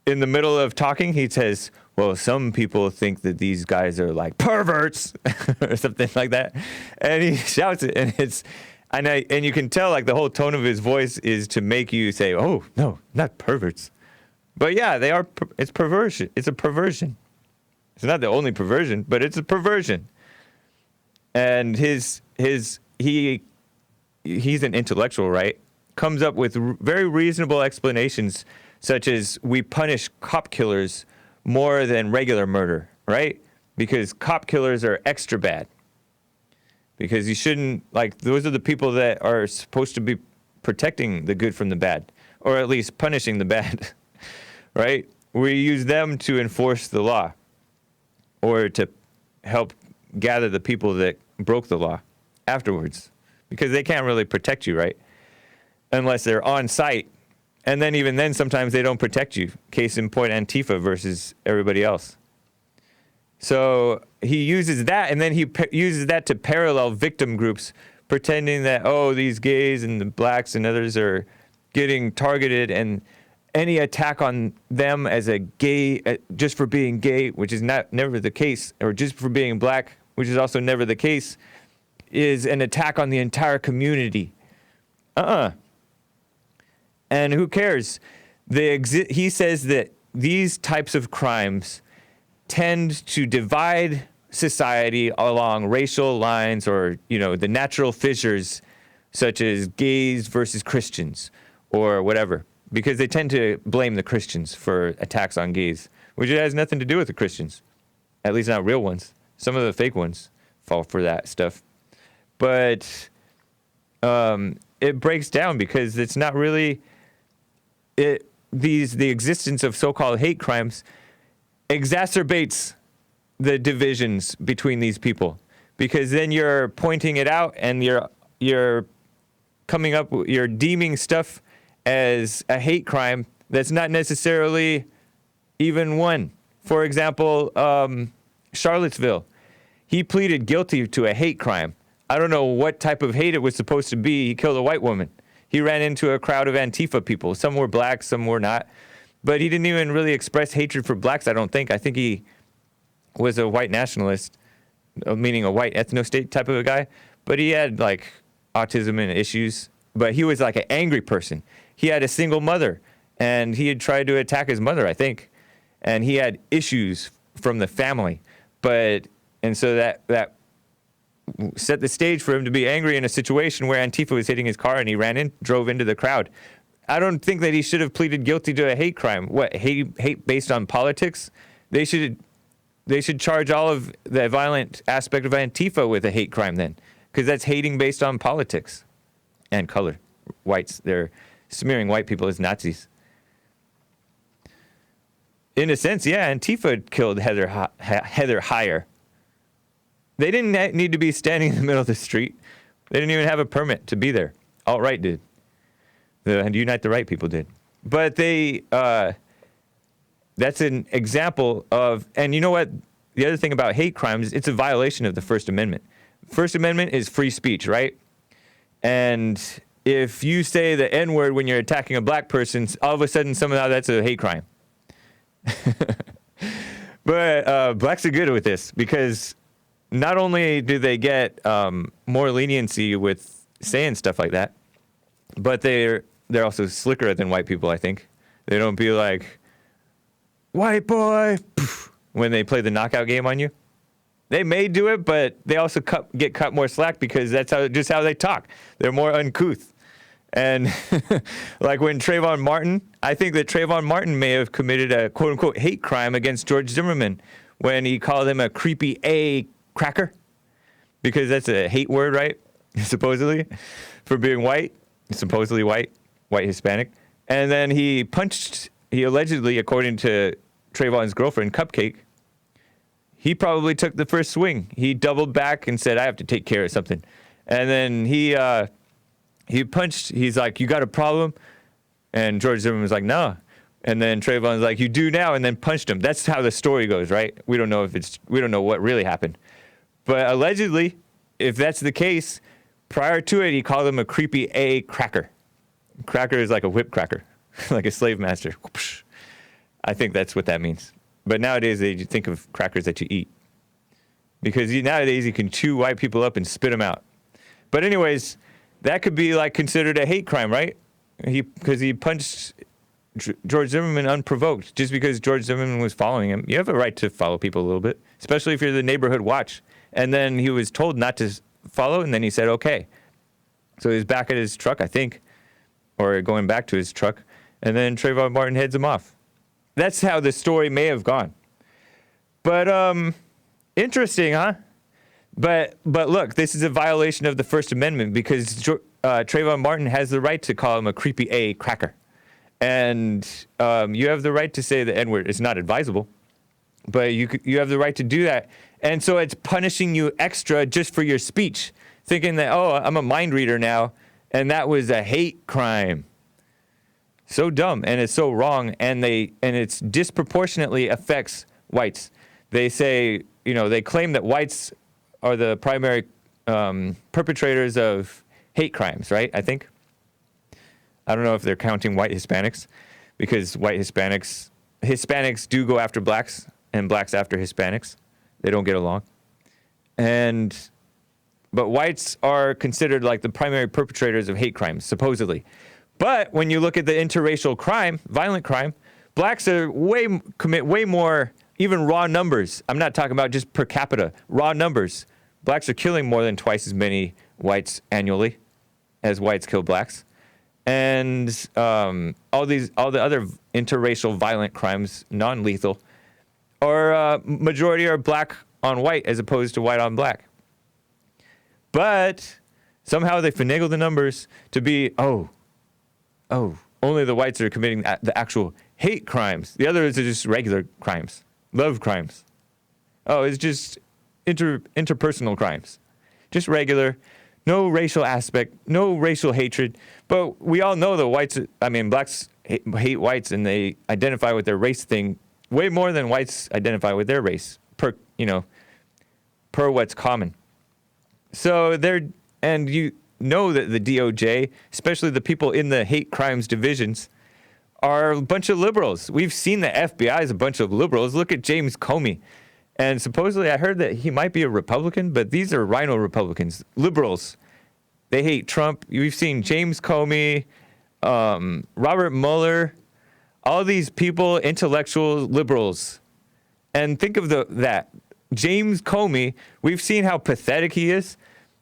Speaker 1: in the middle of talking. He says, well, some people think that these guys are like perverts or something like that. And he shouts it, and you can tell like the whole tone of his voice is to make you say, oh, no, not perverts. But yeah, they are. It's perversion. It's a perversion. It's not the only perversion, but it's a perversion. And he's an intellectual, right? Comes up with very reasonable explanations, such as we punish cop killers more than regular murder, right? Because cop killers are extra bad. Because you shouldn't, like, those are the people that are supposed to be protecting the good from the bad, or at least punishing the bad, right? We use them to enforce the law, or to help gather the people that broke the law afterwards, because they can't really protect you, right? Unless they're on site. And then even then, sometimes they don't protect you. Case in point, Antifa versus everybody else. So he uses that, and then he uses that to parallel victim groups, pretending that, oh, these gays and the blacks and others are getting targeted, and any attack on them as a gay, just for being gay, which is never the case, or just for being black, which is also never the case, is an attack on the entire community. And who cares? He says that these types of crimes tend to divide society along racial lines, or, the natural fissures, such as gays versus Christians or whatever, because they tend to blame the Christians for attacks on gays, which it has nothing to do with the Christians, at least not real ones. Some of the fake ones fall for that stuff. But it breaks down because it's not really the existence of so-called hate crimes exacerbates the divisions between these people, because then you're pointing it out and you're deeming stuff as a hate crime that's not necessarily even one For example, Charlottesville. He pleaded guilty to a hate crime. I don't know what type of hate it was supposed to be. He killed a white woman. He ran into a crowd of Antifa people. Some were black, some were not. But he didn't even really express hatred for blacks, I don't think. I think he was a white nationalist, meaning a white ethno-state type of a guy. But he had, like, autism and issues. But he was, like, an angry person. He had a single mother, and he had tried to attack his mother, I think. And he had issues from the family. And so that set the stage for him to be angry in a situation where Antifa was hitting his car and he drove into the crowd. I don't think that he should have pleaded guilty to a hate crime. What, hate based on politics? They should charge all of the violent aspect of Antifa with a hate crime then, because that's hating based on politics and color. Whites, they're smearing white people as Nazis. In a sense, yeah, Antifa killed Heather Heyer. They didn't need to be standing in the middle of the street. They didn't even have a permit to be there. Alt-right did. The Unite the Right people did. But that's an example of, and you know what? The other thing about hate crimes, it's a violation of the First Amendment. First Amendment is free speech, right? And if you say the N-word when you're attacking a black person, all of a sudden somehow that's a hate crime. But blacks are good with this because not only do they get more leniency with saying stuff like that, but they're also slicker than white people, I think. They don't be like, white boy, when they play the knockout game on you. They may do it, but they also get cut more slack because that's just how they talk. They're more uncouth. And like when Trayvon Martin, I think that Trayvon Martin may have committed a quote-unquote hate crime against George Zimmerman when he called him a creepy A cracker, because that's a hate word, right? Supposedly, for being white, supposedly white Hispanic. And then he allegedly, according to Trayvon's girlfriend, Cupcake, he probably took the first swing. He doubled back and said, I have to take care of something. And then he punched, he's like, you got a problem? And George Zimmerman was like, no. And then Trayvon's like, you do now, and then punched him. That's how the story goes, right? We don't know what really happened. But allegedly, if that's the case, prior to it, he called him a creepy A cracker. Cracker is like a whip cracker, like a slave master. I think that's what that means. But nowadays, they think of crackers that you eat. Because nowadays, you can chew white people up and spit them out. But anyways, that could be like considered a hate crime, right? Because he punched George Zimmerman unprovoked, just because George Zimmerman was following him. You have a right to follow people a little bit, especially if you're the neighborhood watch. And then he was told not to follow, and then he said, okay. So he's back at his truck, I think, or going back to his truck, and then Trayvon Martin heads him off. That's how the story may have gone. But interesting, huh? But look, this is a violation of the First Amendment because Trayvon Martin has the right to call him a creepy A cracker. And you have the right to say the N-word. It's not advisable, but you have the right to do that. And so it's punishing you extra just for your speech, thinking that, oh, I'm a mind reader now, and that was a hate crime. So dumb, and it's so wrong, and it's disproportionately affects whites. They say, they claim that whites are the primary perpetrators of hate crimes, right? I think. I don't know if they're counting white Hispanics, because white Hispanics do go after blacks, and blacks after Hispanics. They don't get along. But whites are considered like the primary perpetrators of hate crimes, supposedly. But when you look at the interracial crime, violent crime, blacks commit way more, even raw numbers. I'm not talking about just per capita, raw numbers. Blacks are killing more than twice as many whites annually as whites kill blacks. And all the other interracial violent crimes, non-lethal, majority are black on white as opposed to white on black. But somehow they finagle the numbers to be, only the whites are committing the actual hate crimes. The others are just regular crimes, love crimes. Oh, it's just interpersonal crimes. Just regular, no racial aspect, no racial hatred. But we all know that blacks hate whites and they identify with their race thing way more than whites identify with their race per what's common. So and you know that the DOJ, especially the people in the hate crimes divisions, are a bunch of liberals. We've seen the FBI is a bunch of liberals. Look at James Comey. And supposedly I heard that he might be a Republican, but these are rhino Republicans, liberals. They hate Trump. We've seen James Comey, Robert Mueller, all these people, intellectual liberals. And think of that. James Comey, we've seen how pathetic he is.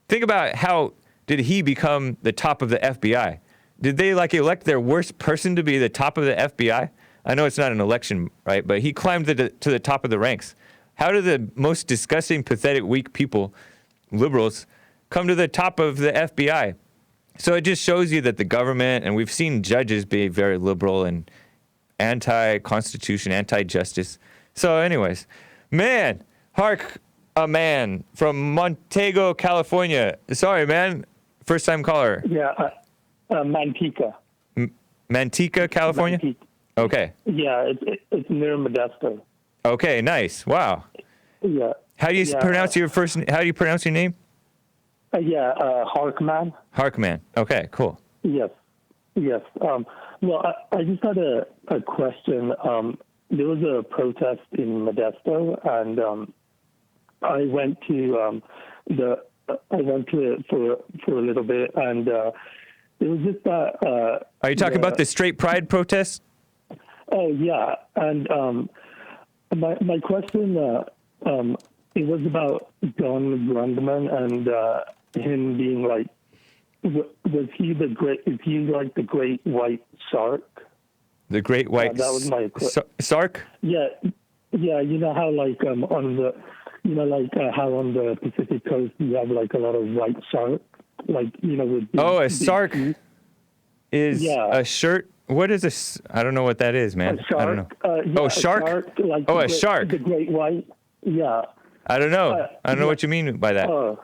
Speaker 1: Think about how did he become the top of the FBI? Did they elect their worst person to be the top of the FBI? I know it's not an election, right? But he climbed to the top of the ranks. How do the most disgusting, pathetic, weak people, liberals, come to the top of the FBI? So it just shows you that the government, and we've seen judges be very liberal and anti-constitution, anti-justice. So anyways, man, Hake, a man from Montego, California. Sorry, man. First-time caller.
Speaker 5: Yeah, Manteca.
Speaker 1: Manteca, California?
Speaker 5: Manteca.
Speaker 1: Okay.
Speaker 5: Yeah, it's near Modesto.
Speaker 1: Okay, nice. Wow.
Speaker 5: Yeah.
Speaker 1: How do you pronounce your name?
Speaker 5: Harkman.
Speaker 1: Harkman. Okay, cool.
Speaker 5: Yes. Well, I just had a question. There was a protest in Modesto, and I went to it for a little bit, and it was just that.
Speaker 1: Are you talking about the straight pride protest?
Speaker 5: Oh yeah, and my question it was about John Grundman and him being like, was he the great? Is he like the great white shark?
Speaker 1: The great white
Speaker 5: that was my
Speaker 1: shark.
Speaker 5: Yeah. You know how on the, how on the Pacific Coast you have a lot of white sharks, with
Speaker 1: a shark is a shirt. What is this? I don't know what that is, man.
Speaker 5: A shark.
Speaker 1: I don't know.
Speaker 5: Shark.
Speaker 1: A shark.
Speaker 5: The great white. Yeah.
Speaker 1: I don't know. I don't know what you mean by that.
Speaker 5: Well,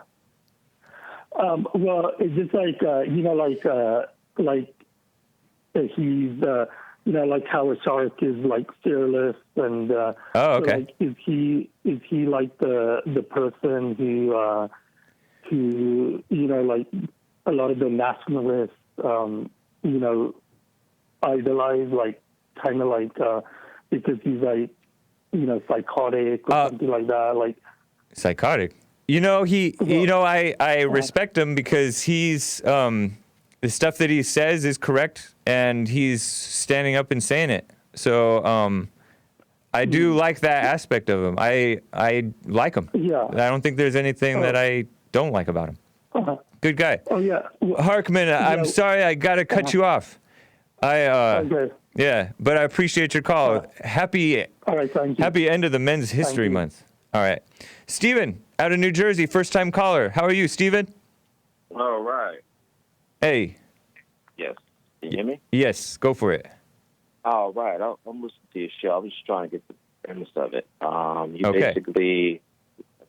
Speaker 5: it's just he's how a shark is fearless and.
Speaker 1: Oh, okay.
Speaker 5: So, is he like the person who a lot of the nationalists idolize because he's psychotic or something like that
Speaker 1: Psychotic. I respect him because he's the stuff that he says is correct and he's standing up and saying it. So I do like that aspect of him. I like him.
Speaker 5: Yeah.
Speaker 1: I don't think there's anything that I don't like about him.
Speaker 5: Uh-huh.
Speaker 1: Good guy.
Speaker 5: Oh yeah.
Speaker 1: Harkman, I'm sorry I got to cut you off.
Speaker 5: Okay.
Speaker 1: Yeah, but I appreciate your call. Happy
Speaker 5: All right, thank you.
Speaker 1: Happy end of the Men's History Month. All right. Steven, out of New Jersey, first-time caller. How are you, Steven?
Speaker 6: All right.
Speaker 1: Hey.
Speaker 6: Yes. Can you hear me?
Speaker 1: Yes, go for it.
Speaker 6: All right. I'm listening to your show. I was just trying to get the premise of it.
Speaker 1: Okay.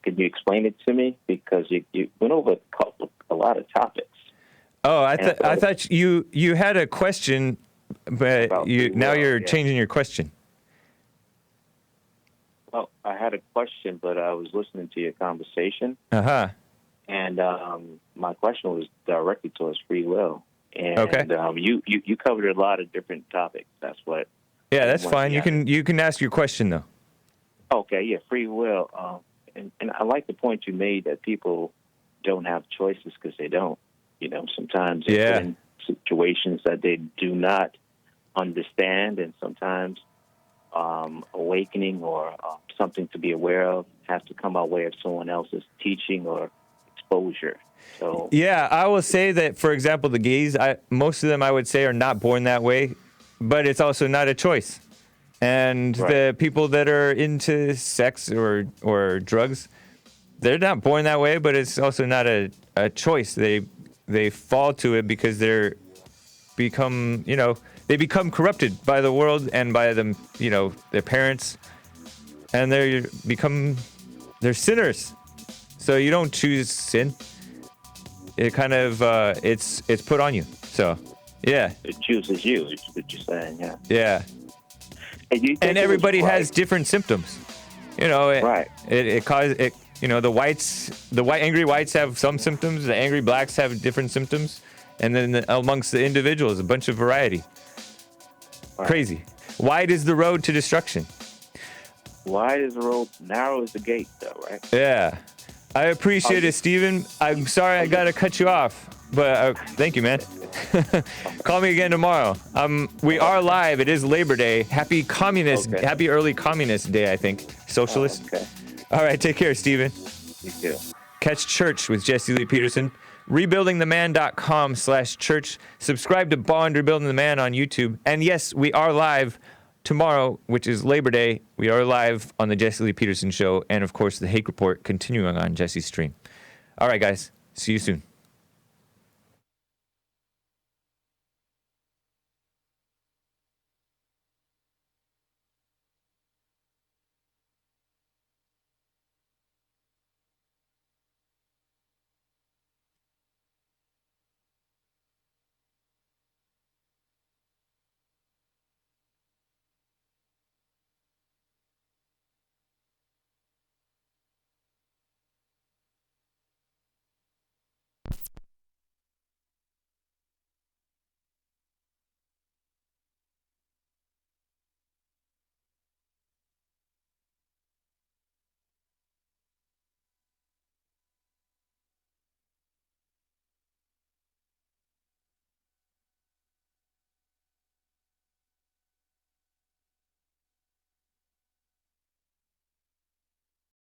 Speaker 6: Could you explain it to me? Because you went over a lot of topics.
Speaker 1: Oh, I thought you had a question, but you're changing your question.
Speaker 6: Well, I had a question, but I was listening to your conversation.
Speaker 1: Uh-huh.
Speaker 6: And my question was directed towards free will. And
Speaker 1: okay.
Speaker 6: You covered a lot of different topics. That's what.
Speaker 1: Yeah, that's fine. You can ask your question though.
Speaker 6: Okay, yeah, free will. And I like the point you made that people don't have choices because they don't. Sometimes they're in situations that they do not understand, and sometimes awakening or something to be aware of has to come by way of someone else's teaching or exposure. So
Speaker 1: yeah, I will say that, for example, the gays, most of them I would say are not born that way, but it's also not a choice. And the people that are into sex or drugs, they're not born that way, but it's also not a choice. They fall to it because they become corrupted by the world and by them, their parents, and they're sinners. So you don't choose sin. It kind of it's put on you. So yeah,
Speaker 6: it chooses you. Is what you're saying, yeah.
Speaker 1: Yeah. And everybody has different symptoms. You know,
Speaker 6: Right.
Speaker 1: It causes it. You know, the angry whites have some symptoms. The angry blacks have different symptoms, and then amongst the individuals, a bunch of variety.
Speaker 6: Right.
Speaker 1: Crazy. Wide is the road to destruction.
Speaker 6: Wide is the road, narrow is the gate, though, right?
Speaker 1: Yeah. I appreciate it, Steven. I'm sorry I got to cut you off, but thank you, man. Call me again tomorrow. We are live. It is Labor Day. Happy early communist day, I think. Socialist.
Speaker 6: Okay.
Speaker 1: All right, take care, Steven.
Speaker 6: You too.
Speaker 1: Catch Church with Jesse Lee Peterson. Rebuildingtheman.com/church. Subscribe to Bond Rebuilding the Man on YouTube. And yes, we are live tomorrow, which is Labor Day. We are live on the Jesse Lee Peterson Show. And of course, the Hake Report continuing on Jesse's stream. All right, guys. See you soon.